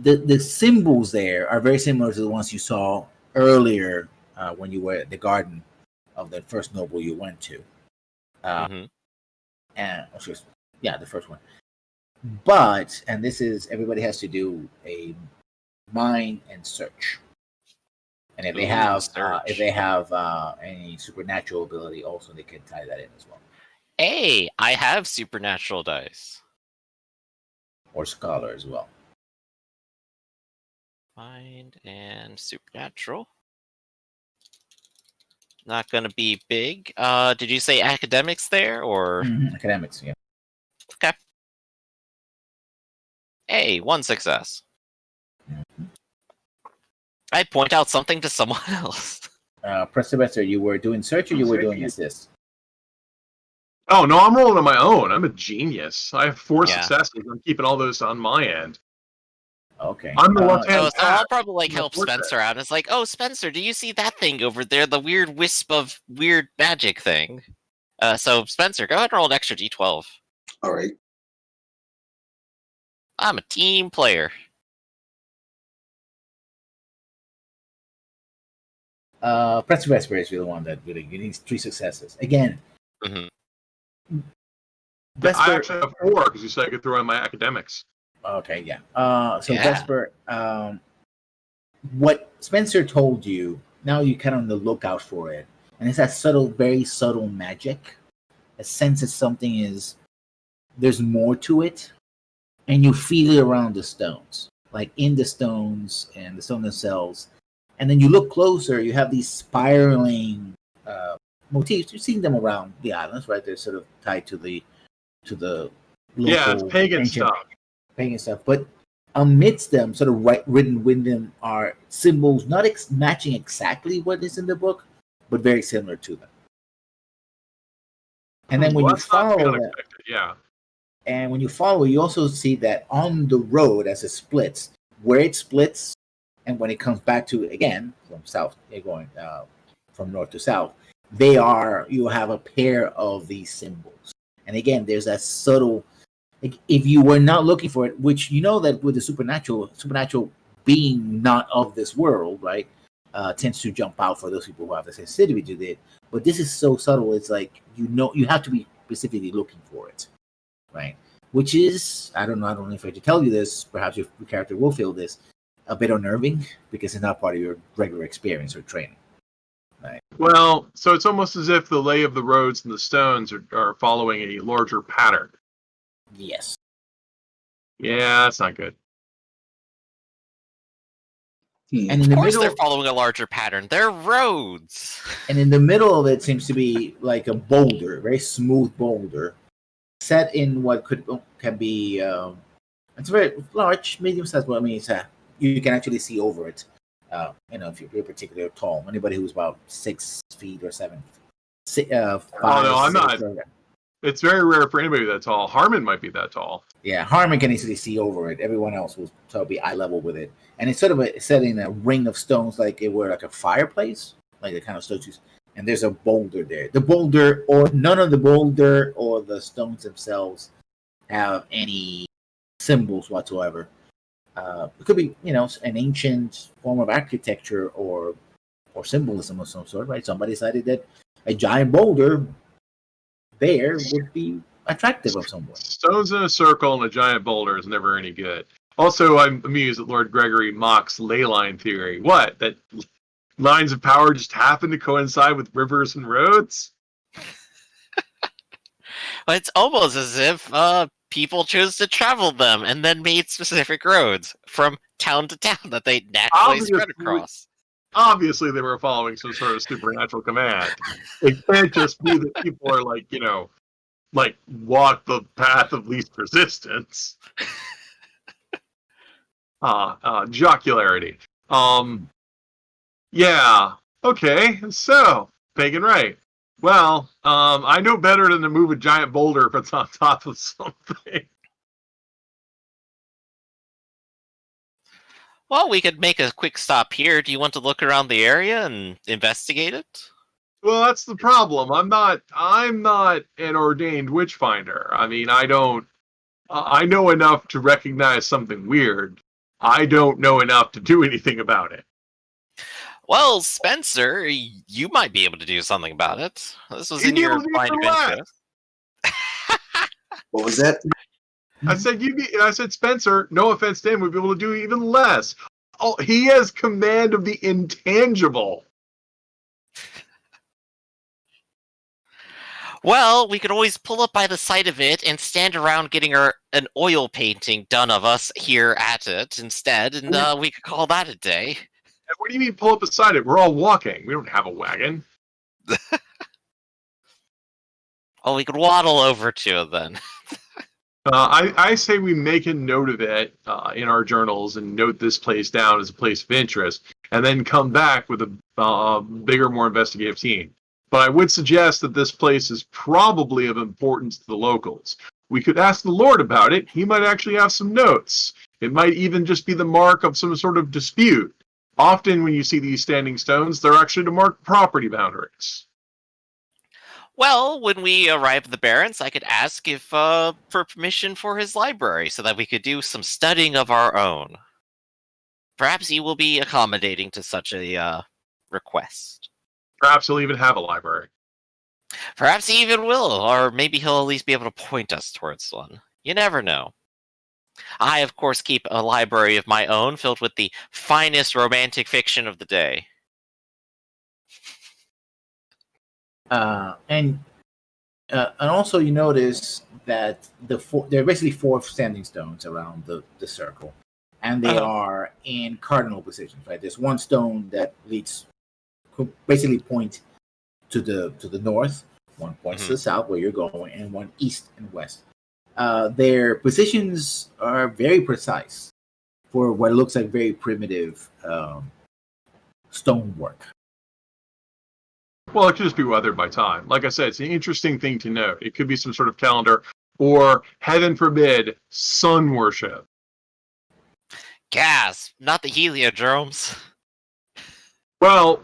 Speaker 1: The symbols there are very similar to the ones you saw earlier when you were at the garden of the first noble you went to. And the first one. But, and this is, everybody has to do a mind and search. And if they have any supernatural ability, also they can tie that in as well.
Speaker 2: Hey, I have supernatural dice.
Speaker 1: Or scholar as well.
Speaker 2: Mind and supernatural. Not gonna be big. Did you say academics there, or
Speaker 1: academics? Yeah.
Speaker 2: Okay. Hey, 1 success.
Speaker 1: Mm-hmm.
Speaker 2: I point out something to someone else.
Speaker 1: Professor, you were doing search, or you were doing assist?
Speaker 5: Oh no, I'm rolling on my own. I'm a genius. I have 4 successes. I'm keeping all those on my end.
Speaker 1: Okay.
Speaker 5: I'm the left-hand.
Speaker 2: So I'll probably help Spencer out. It's like, oh, Spencer, do you see that thing over there? The weird wisp of weird magic thing. So Spencer, go ahead and roll an extra d12.
Speaker 3: All right.
Speaker 2: I'm a team player.
Speaker 1: Prince Vesper is the one that really needs 3 successes. Again.
Speaker 5: Vesper, I actually have 4 because you said I could throw in my academics.
Speaker 1: Okay, yeah. Vesper, what Spencer told you, now you're kind of on the lookout for it. And it's that subtle, very subtle magic. A sense that something there's more to it. And you feel it around the stones, like in the stones and the stone themselves. And then you look closer, you have these spiraling motifs. You've seen them around the islands, right? They're sort of tied to the local,
Speaker 5: it's pagan stuff.
Speaker 1: Pagan stuff. But amidst them, sort of written with them, are symbols not matching exactly what is in the book, but very similar to them. And then when you follow that, and when you follow, you also see that on the road as it splits, where it splits, and when it comes back to again from south, going from north to south, you'll have a pair of these symbols. And again, there's that subtle. If you were not looking for it, which you know that with the supernatural being not of this world, right, tends to jump out for those people who have the sensitivity to it. But this is so subtle; it's like you have to be specifically looking for it, right? Which is I don't know if I have to tell you this. Perhaps your character will feel this a bit unnerving because it's not part of your regular experience or training. Right.
Speaker 5: Well, so it's almost as if the lay of the roads and the stones are following a larger pattern.
Speaker 1: Yes.
Speaker 5: Yeah, that's not good.
Speaker 1: And in
Speaker 2: Of
Speaker 1: the
Speaker 2: course,
Speaker 1: middle,
Speaker 2: they're following a larger pattern. They're roads.
Speaker 1: and in the middle of it seems to be like a boulder, very smooth boulder, set in what can be. It's very large, medium sized. Well, I mean, you can actually see over it. If you're particularly tall, anybody who's about 6 feet or 7, 5.
Speaker 5: Oh no, I'm
Speaker 1: 6,
Speaker 5: not. It's very rare for anybody that tall. Harmon might be that tall.
Speaker 1: Yeah, Harmon can easily see over it. Everyone else will sort of be eye level with it, and it's sort of set in a ring of stones, like it were like a fireplace, like the kind of statues. And there's a boulder there. The boulder, or none of the boulder or the stones themselves, have any symbols whatsoever. It could be, an ancient form of architecture or symbolism of some sort, right? Somebody decided that a giant boulder there would be attractive of some way.
Speaker 5: Stones in a circle and a giant boulder is never any good. Also, I'm amused that Lord Gregory mocks ley line theory. What? That lines of power just happen to coincide with rivers and roads?
Speaker 2: It's almost as if people chose to travel them and then made specific roads from town to town that they naturally spread across.
Speaker 5: Obviously, they were following some sort of supernatural command. It can't just be that people are like walk the path of least resistance. Jocularity. Yeah. Okay. So, pagan right. Well, I know better than to move a giant boulder if it's on top of something.
Speaker 2: Well, we could make a quick stop here. Do you want to look around the area and investigate it?
Speaker 5: Well, that's the problem. I'm not an ordained witch finder. I mean, I know enough to recognize something weird. I don't know enough to do anything about it.
Speaker 2: Well, Spencer, you might be able to do something about it. This was in your line of interest.
Speaker 3: What was that?
Speaker 5: I said, Spencer, no offense to him, would be able to do even less. Oh, he has command of the intangible.
Speaker 2: Well, we could always pull up by the side of it and stand around getting an oil painting done of us here at it instead, and we could call that a day.
Speaker 5: What do you mean pull up beside it? We're all walking. We don't have a wagon.
Speaker 2: Well, we could waddle over to it then.
Speaker 5: I say we make a note of it in our journals and note this place down as a place of interest, and then come back with a bigger, more investigative team. But I would suggest that this place is probably of importance to the locals. We could ask the Lord about it. He might actually have some notes. It might even just be the mark of some sort of dispute. Often when you see these standing stones, they're actually to mark property boundaries.
Speaker 2: Well, when we arrive at the Barrens, I could ask if for permission for his library so that we could do some studying of our own. Perhaps he will be accommodating to such a request.
Speaker 5: Perhaps he'll even have a library.
Speaker 2: Perhaps he even will, or maybe he'll at least be able to point us towards one. You never know. I, of course, keep a library of my own filled with the finest romantic fiction of the day.
Speaker 1: And also you notice that there are basically 4 standing stones around the circle, and they are in cardinal positions. Right, there's one stone that basically point to the north, one points to the south where you're going, and one east and west. Their positions are very precise for what looks like very primitive stonework.
Speaker 5: Well, it could just be weathered by time. Like I said, it's an interesting thing to note. It could be some sort of calendar, or, heaven forbid, sun worship.
Speaker 2: Gasp! Not the heliodromes.
Speaker 5: Well,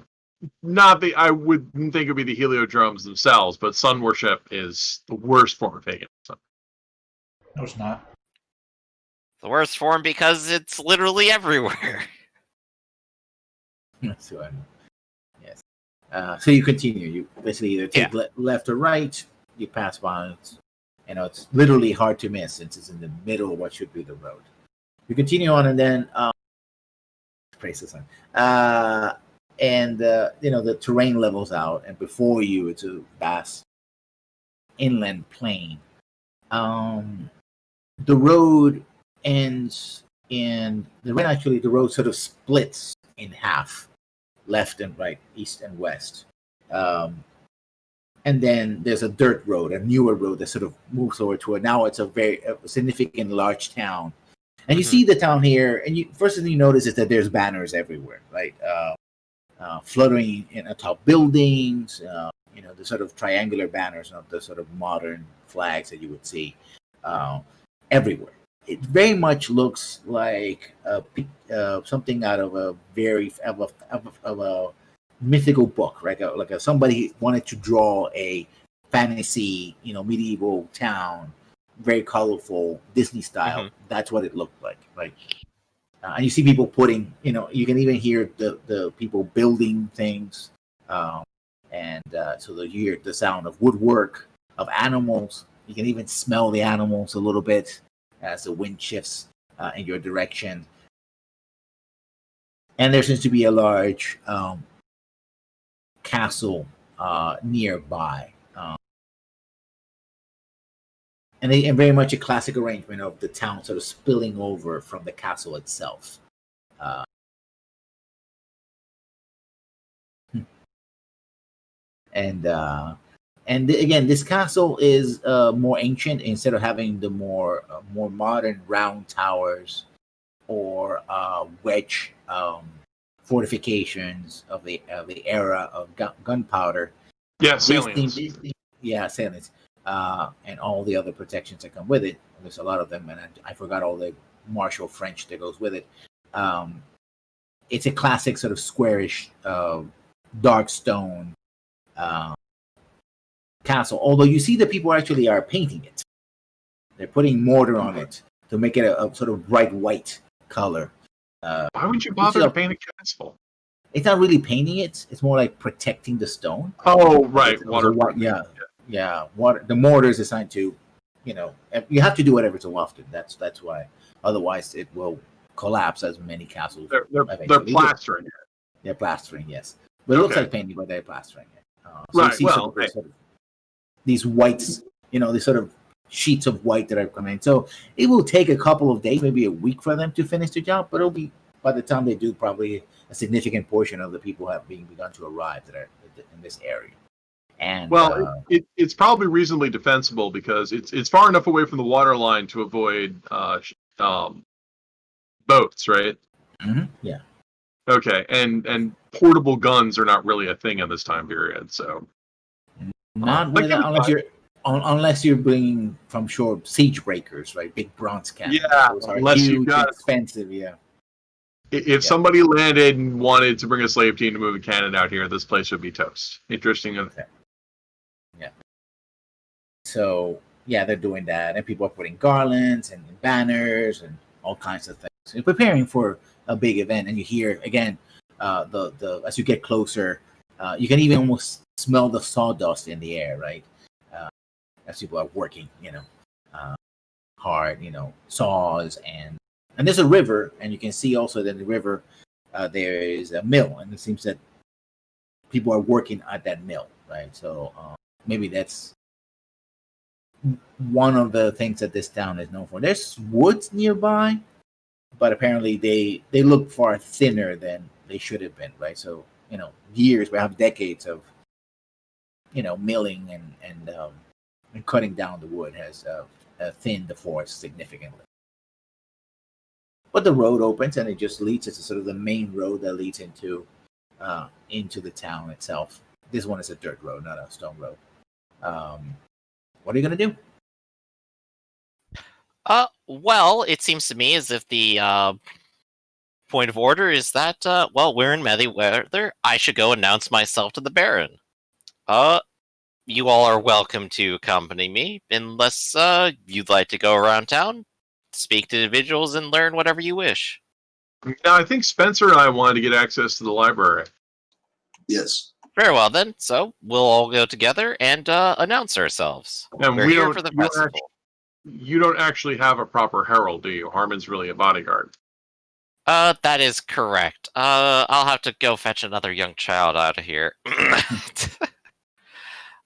Speaker 5: I wouldn't think it would be the heliodromes themselves, but sun worship is the worst form of paganism.
Speaker 4: No, it's not.
Speaker 2: The worst form because it's literally everywhere.
Speaker 1: So, yes. So you continue. You basically either take left or right. You pass by. It's literally hard to miss since it's in the middle of what should be the road. You continue on, and then praise the sun. The terrain levels out, and before you, it's a vast inland plain. The road ends in the road sort of splits in half, left and right, east and west. And then there's a dirt road, a newer road that sort of moves over to it. Now it's a significant large town. And you see the town here, and first thing you notice is that there's banners everywhere, right? Fluttering in atop buildings, the sort of triangular banners, not the sort of modern flags that you would see everywhere. It very much looks like something out of a mythical book, right? Like somebody wanted to draw a fantasy, medieval town, very colorful, Disney style. That's what it looked like, right? And you see people putting, you can even hear the people building things, so you hear the sound of woodwork, of animals. You can even smell the animals a little bit as the wind shifts in your direction. And there seems to be a large castle nearby. And very much a classic arrangement of the town sort of spilling over from the castle itself. And again, this castle is more ancient. Instead of having the more modern round towers or wedge fortifications of the era of gunpowder.
Speaker 5: Salients.
Speaker 1: Salients. And all the other protections that come with it. There's a lot of them, and I forgot all the martial French that goes with it. It's a classic sort of squarish, dark stone castle. Although you see that people actually are painting it. They're putting mortar on it to make it a sort of bright white color.
Speaker 5: Why would you bother to paint a castle?
Speaker 1: It's not really painting it. It's more like protecting the stone.
Speaker 5: Oh, right.
Speaker 1: Water. Yeah. Water. The mortar is assigned to, you have to do it every so often. That's why. Otherwise, it will collapse, as many castles.
Speaker 5: They're plastering it.
Speaker 1: They're plastering, yes. But it looks like painting, but they're plastering it.
Speaker 5: Right.
Speaker 1: These whites, these sort of sheets of white that are coming. So it will take a couple of days, maybe a week, for them to finish the job. But it'll be, by the time they do, probably a significant portion of the people have begun to arrive that are in this area. And
Speaker 5: it's probably reasonably defensible because it's far enough away from the water line to avoid boats, right?
Speaker 1: Yeah.
Speaker 5: Okay, and portable guns are not really a thing in this time period, so
Speaker 1: not unless you're bringing from shore siege breakers, right? Big bronze cannons.
Speaker 5: Yeah,
Speaker 1: those are
Speaker 5: unless
Speaker 1: huge,
Speaker 5: you got
Speaker 1: expensive. Yeah.
Speaker 5: If somebody landed and wanted to bring a slave team to move a cannon out here, this place would be toast. Interesting.
Speaker 1: Okay. Yeah. So they're doing that, and people are putting garlands and banners and all kinds of things, and preparing for a big event. And you hear again, the as you get closer, you can even almost smell the sawdust in the air, right? As people are working, hard, saws and there's a river, and you can see also that in the river there is a mill, and it seems that people are working at that mill, right? So maybe that's one of the things that this town is known for. There's woods nearby, but apparently they look far thinner than they should have been, right? So years, we have decades of milling and cutting down the wood has thinned the forest significantly. But the road opens, and it just leads to sort of the main road that leads into the town itself. This one is a dirt road, not a stone road. What are you going to do?
Speaker 2: Well, it seems to me as if the point of order is that, we're in Medi weather. I should go announce myself to the Baron. You all are welcome to accompany me, unless you'd like to go around town, speak to individuals, and learn whatever you wish.
Speaker 5: Now, I think Spencer and I wanted to get access to the library.
Speaker 3: Yes.
Speaker 2: Very well, then. So we'll all go together and announce ourselves.
Speaker 5: And
Speaker 2: we're here for the festival.
Speaker 5: You don't actually have a proper herald, do you? Harmon's really a bodyguard.
Speaker 2: That is correct. I'll have to go fetch another young child out of here.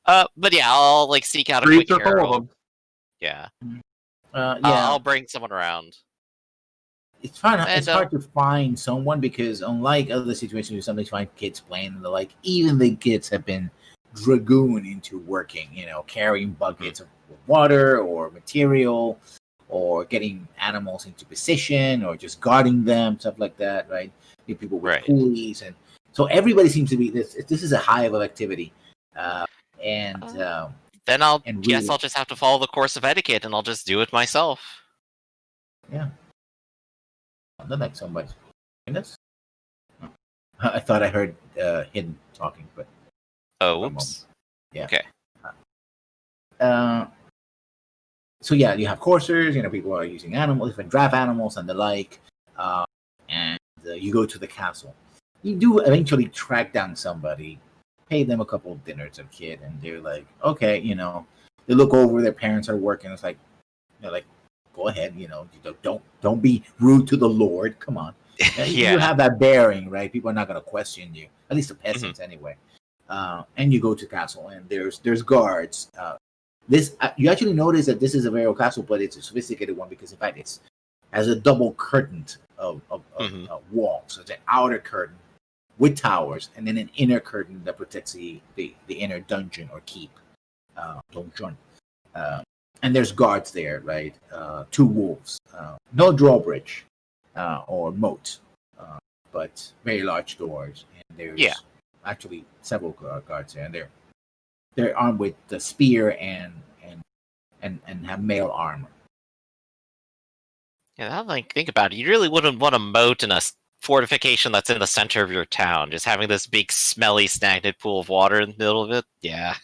Speaker 2: But yeah, I'll seek out a quick herald. Yeah.
Speaker 1: Yeah.
Speaker 2: I'll bring someone around.
Speaker 1: it's fine.
Speaker 2: And,
Speaker 1: It's hard to find someone because unlike other situations where sometimes find kids playing and the like, even the kids have been dragooned into working. Carrying buckets of water or material, or getting animals into position, or just guarding them, stuff like that. Right? People with
Speaker 2: Right.
Speaker 1: pulleys, and so everybody seems to be this. This is a hive of activity, and
Speaker 2: then I'll
Speaker 1: and
Speaker 2: guess
Speaker 1: really,
Speaker 2: I'll just have to follow the course of etiquette, and I'll just do it myself.
Speaker 1: yeah. Not like somebody. I thought I heard Hidden talking, but
Speaker 2: Oh, oops.
Speaker 1: Yeah.
Speaker 2: Okay.
Speaker 1: So yeah, you have coursers. People are using animals, different draft animals, and the like. And you go to the castle. You do eventually track down somebody, pay them a couple of dinners a kid, and they're like, okay, they look over. Their parents are working. It's like they're like, go ahead, don't be rude to the Lord. Come on. You have that bearing, right? People are not going to question you, at least the peasants anyway. And you go to castle, and there's guards. This you actually notice that this is a very old castle, but it's a sophisticated one because in fact it has a double curtain of walls. So it's an outer curtain with towers, and then an inner curtain that protects the inner dungeon or keep. Donjon. And there's guards there, right? 2 wolves, no drawbridge or moat, but very large doors. And there's actually several guards there, and they're armed with the spear and have mail armor.
Speaker 2: Yeah, now that I think about it, you really wouldn't want a moat in a fortification that's in the center of your town. Just having this big, smelly, stagnant pool of water in the middle of it. Yeah.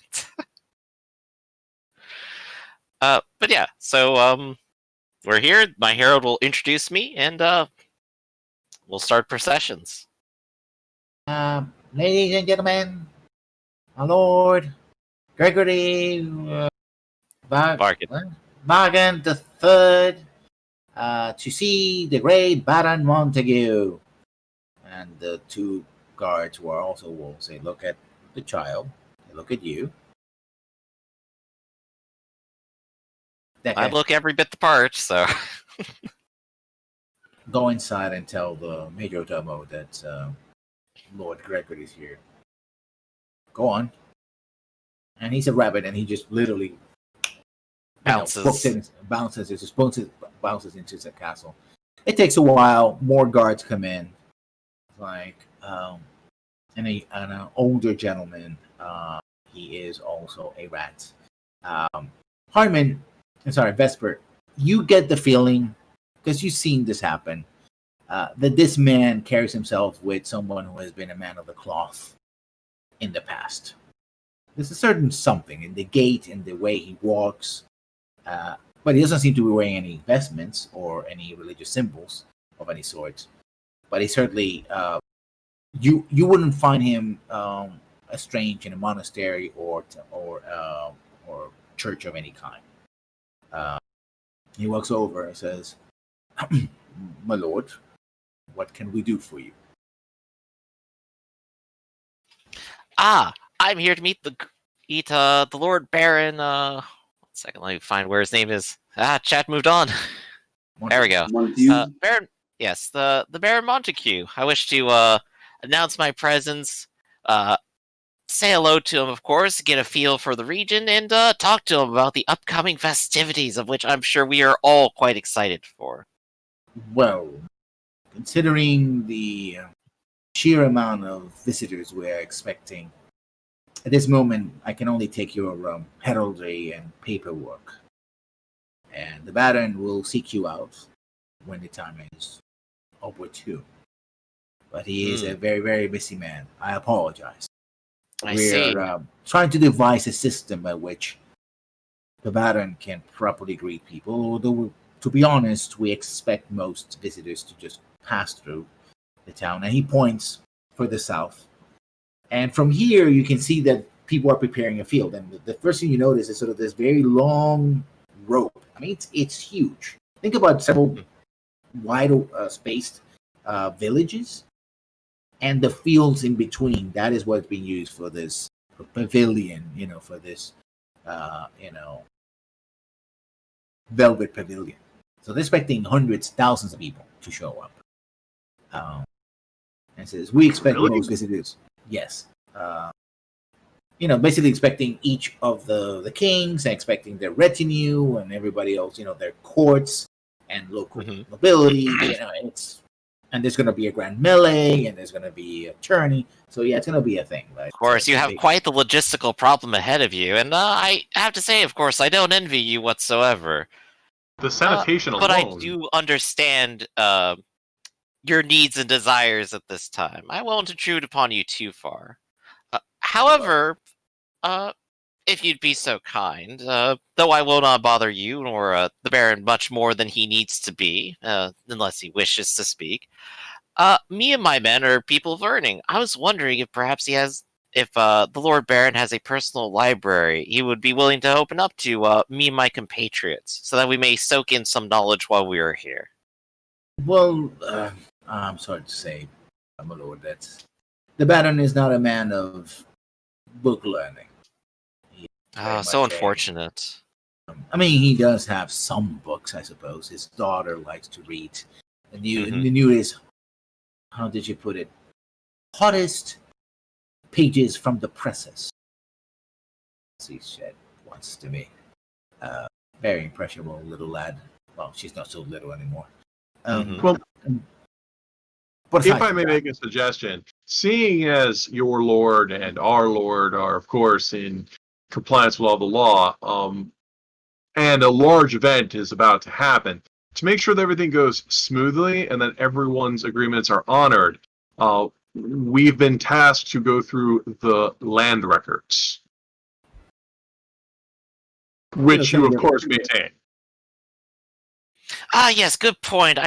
Speaker 2: But yeah, so we're here. My herald will introduce me, and we'll start processions.
Speaker 1: Ladies and gentlemen, my lord, Gregory Bargain the Third, to see the great Baron Montague. And the 2 guards who are also wolves, they look at the child, they look at you.
Speaker 2: I look every bit the part, so
Speaker 1: go inside and tell the Major Domo that Lord Gregory is here. Go on. And he's a rabbit, and he just literally bounces into the castle. It takes a while. More guards come in, and an older gentleman. He is also a rat. Vesper. You get the feeling, because you've seen this happen, that this man carries himself with someone who has been a man of the cloth in the past. There's a certain something in the gait, in the way he walks, but he doesn't seem to be wearing any vestments or any religious symbols of any sort. But he certainly, you wouldn't find him strange in a monastery or church of any kind. He walks over and says, "My lord, what can we do for you?"
Speaker 2: I'm here to meet the Lord Baron. 1 second, let me find where his name is. Chat moved on. There we go. Baron. Yes, the Baron Montague. I wish to announce my presence. Say hello to him, of course, get a feel for the region, and talk to him about the upcoming festivities, of which I'm sure we are all quite excited for.
Speaker 1: Well, considering the sheer amount of visitors we're expecting, at this moment, I can only take your heraldry and paperwork. And the Baron will seek you out when the time is opportune. But he is a very, very busy man. I apologize. We're trying to devise a system by which the Baron can properly greet people. Although, to be honest, we expect most visitors to just pass through the town. And he points further south. And from here, you can see that people are preparing a field. And the first thing you notice is sort of this very long rope. I mean, it's huge. Think about several wide spaced villages. And the fields in between, that is what's being used for this pavilion, for this, velvet pavilion. So they're expecting hundreds, thousands of people. to show up. And says, we expect
Speaker 5: Really?
Speaker 1: most visitors. Yes. Basically expecting each of the kings, and expecting their retinue and everybody else, their courts and local nobility. And there's going to be a grand melee, and there's going to be a tourney. So yeah, it's going to be a thing. Right?
Speaker 2: Of course, you have quite the logistical problem ahead of you, and I have to say, of course, I don't envy you whatsoever.
Speaker 5: The sanitation
Speaker 2: but
Speaker 5: alone.
Speaker 2: I do understand your needs and desires at this time. I won't intrude upon you too far. However, if you'd be so kind, though I will not bother you nor the Baron much more than he needs to be, unless he wishes to speak. Me and my men are people of learning. I was wondering if perhaps if the Lord Baron has a personal library, he would be willing to open up to me and my compatriots, so that we may soak in some knowledge while we are here.
Speaker 1: Well, I'm sorry to say, my lord, that the Baron is not a man of book learning.
Speaker 2: So unfortunate.
Speaker 1: He does have some books, I suppose. His daughter likes to read. The new is, how did you put it? Hottest pages from the presses. She said once to me. Very impressionable little lad. Well, she's not so little anymore.
Speaker 5: But if I may make a suggestion, seeing as your lord and our lord are, of course, in compliance with all the law, and a large event is about to happen, to make sure that everything goes smoothly and that everyone's agreements are honored, we've been tasked to go through the land records, which you, of course, maintain.
Speaker 2: Yes, good point.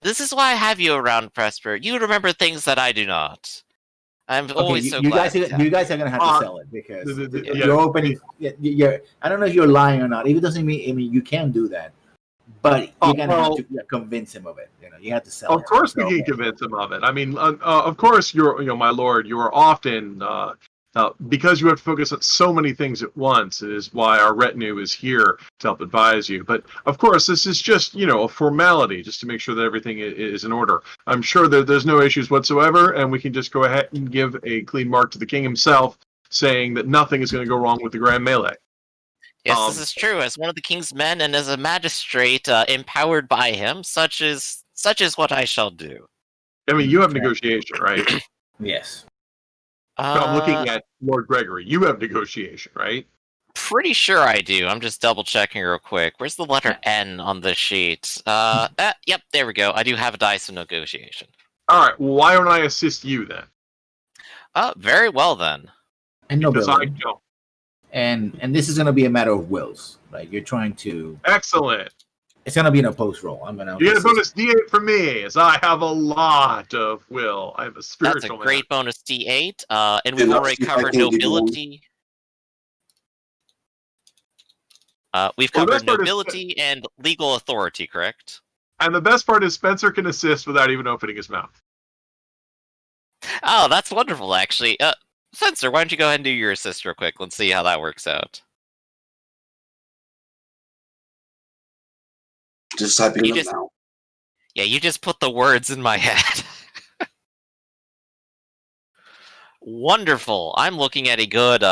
Speaker 2: This is why I have you around, Presper. You remember things that I do not. I'm always so glad.
Speaker 1: You guys are going to have to sell it, because you're opening. I don't know if you're lying or not. It doesn't mean. You can do that, but you're going to have to convince him of it. You have to sell it.
Speaker 5: Of course, we can convince him of it. Of course, my lord. You are often because you have to focus on so many things at once. Is why our retinue is here to help advise you. But of course, this is just a formality, just to make sure that everything is in order. I'm sure that there's no issues whatsoever, and we can just go ahead and give a clean mark to the king himself, saying that nothing is going to go wrong with the grand melee.
Speaker 2: Yes, this is true. As one of the king's men and as a magistrate empowered by him, such is what I shall do.
Speaker 5: You have negotiation, right?
Speaker 1: Yes.
Speaker 5: I'm looking at Lord Gregory. You have negotiation, right?
Speaker 2: Pretty sure I do. I'm just double checking real quick. Where's the letter N on this sheet? Yep, there we go. I do have a dice of negotiation.
Speaker 5: All right. Well, why don't I assist you then?
Speaker 2: Very well then.
Speaker 1: And
Speaker 5: because
Speaker 1: nobility.
Speaker 5: I don't.
Speaker 1: And this is going to be a matter of wills, right? You're trying to.
Speaker 5: Excellent.
Speaker 1: It's going to be in a post roll. You
Speaker 5: get a bonus D8 from me, as I have a lot of will. I have a spiritual.
Speaker 2: That's a great bonus D8, and we've already covered nobility. We've covered nobility and legal authority, correct?
Speaker 5: And the best part is Spencer can assist without even opening his mouth.
Speaker 2: Oh, that's wonderful, actually. Spencer, why don't you go ahead and do your assist real quick? Let's see how that works out.
Speaker 3: Just typing it now.
Speaker 2: Yeah, you just put the words in my head. Wonderful. I'm looking at a good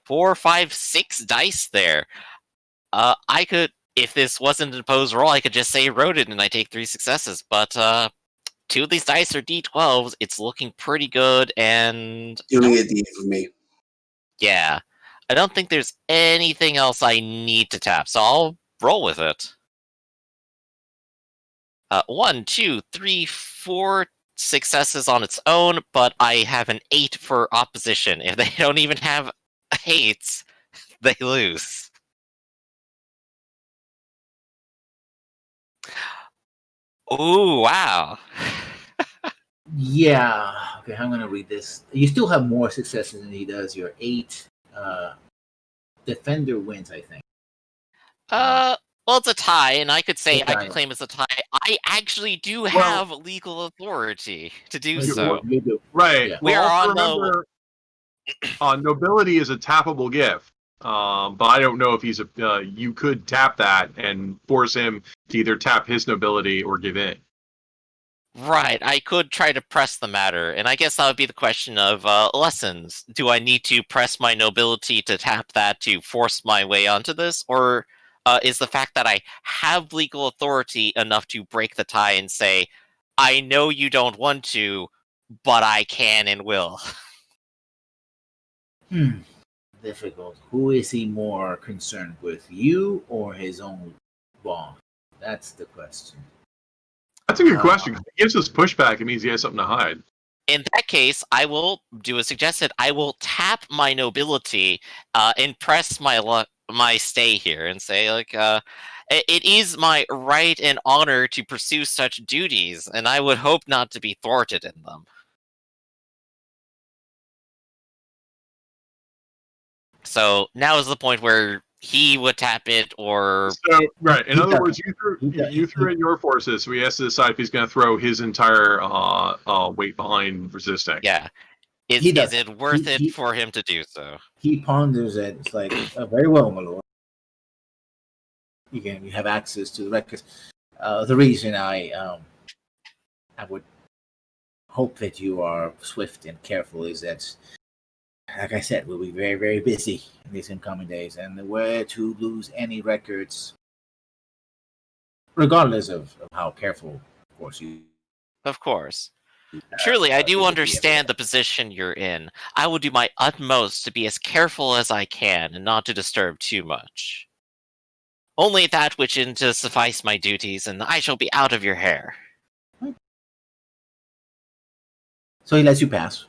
Speaker 2: 4, 5, 6 dice there. I could, if this wasn't an opposed roll, I could just say wrote it and I take 3 successes. But 2 of these dice are D12s. It's looking pretty good, and
Speaker 3: you only get D8 from me.
Speaker 2: Yeah, I don't think there's anything else I need to tap, so I'll roll with it. 1, 2, 3, 4 successes on its own, but I have an 8 for opposition. If they don't even have 8s, they lose. Ooh, wow.
Speaker 1: Yeah. Okay, I'm going to read this. You still have more successes than he does. Your 8 defender wins, I think.
Speaker 2: Well, it's a tie, and I could say I could claim it's a tie. I actually do have legal authority to do so.
Speaker 1: You do.
Speaker 5: Right.
Speaker 1: Yeah.
Speaker 2: We are on
Speaker 5: remember, nobility is a tappable gift. But I don't know if he's a. You could tap that and force him to either tap his nobility or give in.
Speaker 2: Right, I could try to press the matter, and I guess that would be the question of lessons. Do I need to press my nobility to tap that to force my way onto this, or is the fact that I have legal authority enough to break the tie and say, I know you don't want to, but I can and will?
Speaker 1: Difficult. Who is he more concerned with, you or his own bond? That's the question.
Speaker 5: That's a good question. If he gives us pushback, it means he has something to hide.
Speaker 2: In that case, I will do as suggested. I will tap my nobility and press my stay here and say, like, it is my right and honor to pursue such duties, and I would hope not to be thwarted in them. So now is the point where he would tap it, or
Speaker 5: So, right. In
Speaker 1: He
Speaker 5: other
Speaker 1: does.
Speaker 5: words, you threw in your forces, so he has to decide if he's going to throw his entire weight behind resisting.
Speaker 2: yeah,
Speaker 1: He does.
Speaker 2: is it worth it
Speaker 1: He-
Speaker 2: for him to do so?
Speaker 1: He ponders it. It's like, very well, my lord. You have access to the records. The reason I would hope that you are swift and careful is that, like I said, we'll be very, very busy in these incoming days, and where to lose any records, regardless of how careful, of course, you.
Speaker 2: Of course. Truly, I do understand the position you're in. I will do my utmost to be as careful as I can and not to disturb too much. Only that which is to suffice my duties, and I shall be out of your hair.
Speaker 1: So he lets you pass.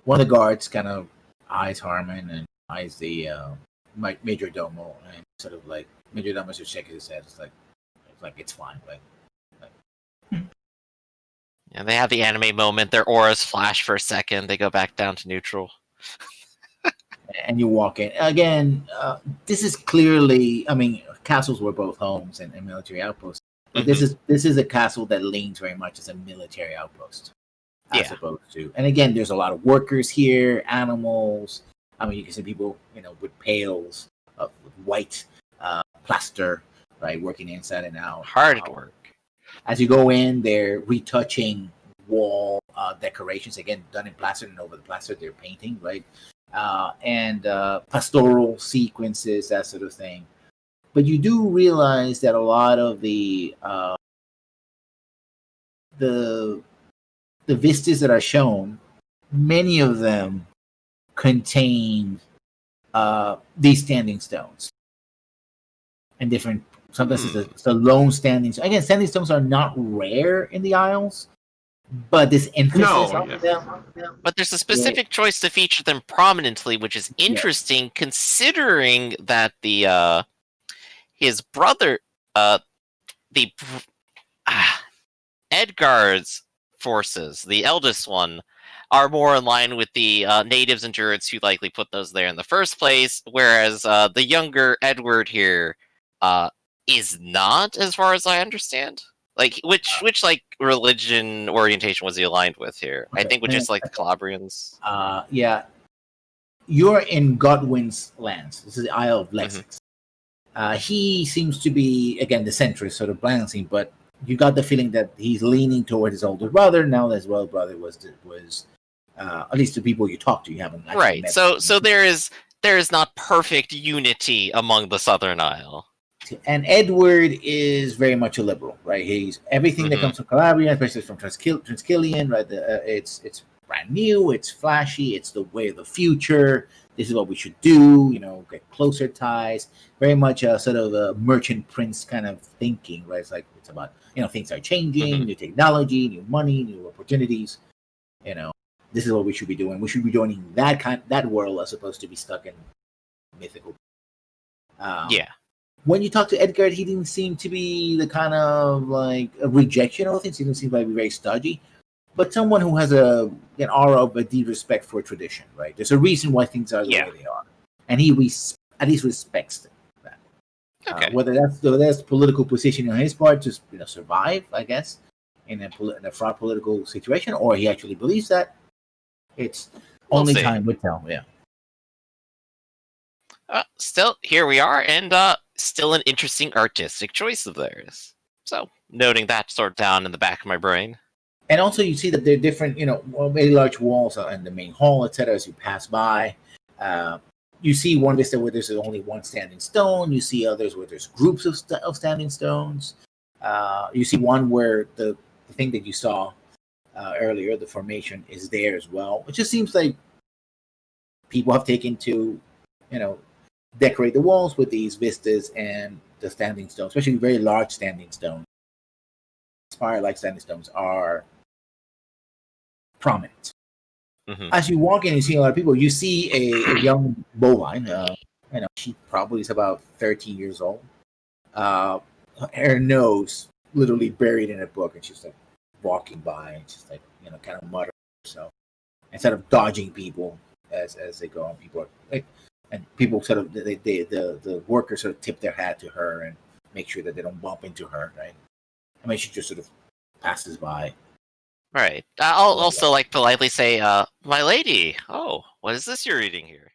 Speaker 1: One of the guards kind of eyes Harmon and eyes the major domo, and sort of like major domo just shakes his head. It's like it's fine.
Speaker 2: And they have the anime moment. Their auras flash for a second. They go back down to neutral.
Speaker 1: And you walk in again. This is clearly. I mean, castles were both homes and military outposts. But this is a castle that leans very much as a military outpost, as opposed to. And again, there's a lot of workers here, animals. I mean, you can see people, with pails of white plaster, right, working inside and out.
Speaker 2: Hard work.
Speaker 1: As you go in, they're retouching wall decorations, again done in plaster, and over the plaster they're painting, right, and pastoral sequences, that sort of thing. But you do realize that a lot of the vistas that are shown, many of them contain these standing stones and different. Sometimes it's a lone standing. Again, standing stones are not rare in the Isles, but this emphasis on them.
Speaker 2: But there's a specific choice to feature them prominently, which is interesting, considering that the his brother, Edgar's forces, the eldest one, are more in line with the natives and druids who likely put those there in the first place, whereas the younger Edward here is not, as far as I understand. Like, which like religion orientation was he aligned with here?
Speaker 1: Okay.
Speaker 2: I think with just like the Calabrians.
Speaker 1: You're in Godwin's lands. This is the Isle of Lexix. He seems to be, again, the centrist, sort of balancing, but you got the feeling that he's leaning toward his older brother. Now his older brother was at least the people you talk to, you haven't actually
Speaker 2: right.
Speaker 1: met.
Speaker 2: So there is not perfect unity among the Southern Isle.
Speaker 1: And Edward is very much a liberal, right? He's everything that comes from Calabria, especially from Transkillian, right? It's brand new, it's flashy, it's the way of the future. This is what we should do, get closer ties. Very much a sort of a merchant prince kind of thinking, right? It's about things are changing, new technology, new money, new opportunities. This is what we should be doing. We should be joining that world as opposed to be stuck in mythical. When you talk to Edgar, he didn't seem to be the kind of like a rejection of things. He didn't seem to be very stodgy, but someone who has an aura of a deep respect for tradition, right? There's a reason why things are the way they are, and he at least respects them.
Speaker 2: Okay.
Speaker 1: Whether that's political position on his part to survive, I guess, in a fraught political situation, or he actually believes that, it's only time would tell. Yeah.
Speaker 2: Still, here we are, and still an interesting artistic choice of theirs. So, noting that sort of down in the back of my brain.
Speaker 1: And also, you see that they're different, very large walls in the main hall, etc. As you pass by, you see one vista where there's only one standing stone. You see others where there's groups of standing stones. You see one where the thing that you saw earlier, the formation, is there as well. It just seems like people have taken to, decorate the walls with these vistas and the standing stones, especially very large standing stones. Spire-like standing stones are prominent.
Speaker 2: Mm-hmm.
Speaker 1: As you walk in, you see a lot of people. You see a young bovine. She probably is about 13 years old. Her nose literally buried in a book, and she's like walking by, and she's like, kind of muttering herself instead of dodging people as they go on. People are like, and people sort of the workers sort of tip their hat to her and make sure that they don't bump into her. Right? I mean, she just sort of passes by.
Speaker 2: Right. I'll also politely say, my lady. Oh, what is this you're reading here?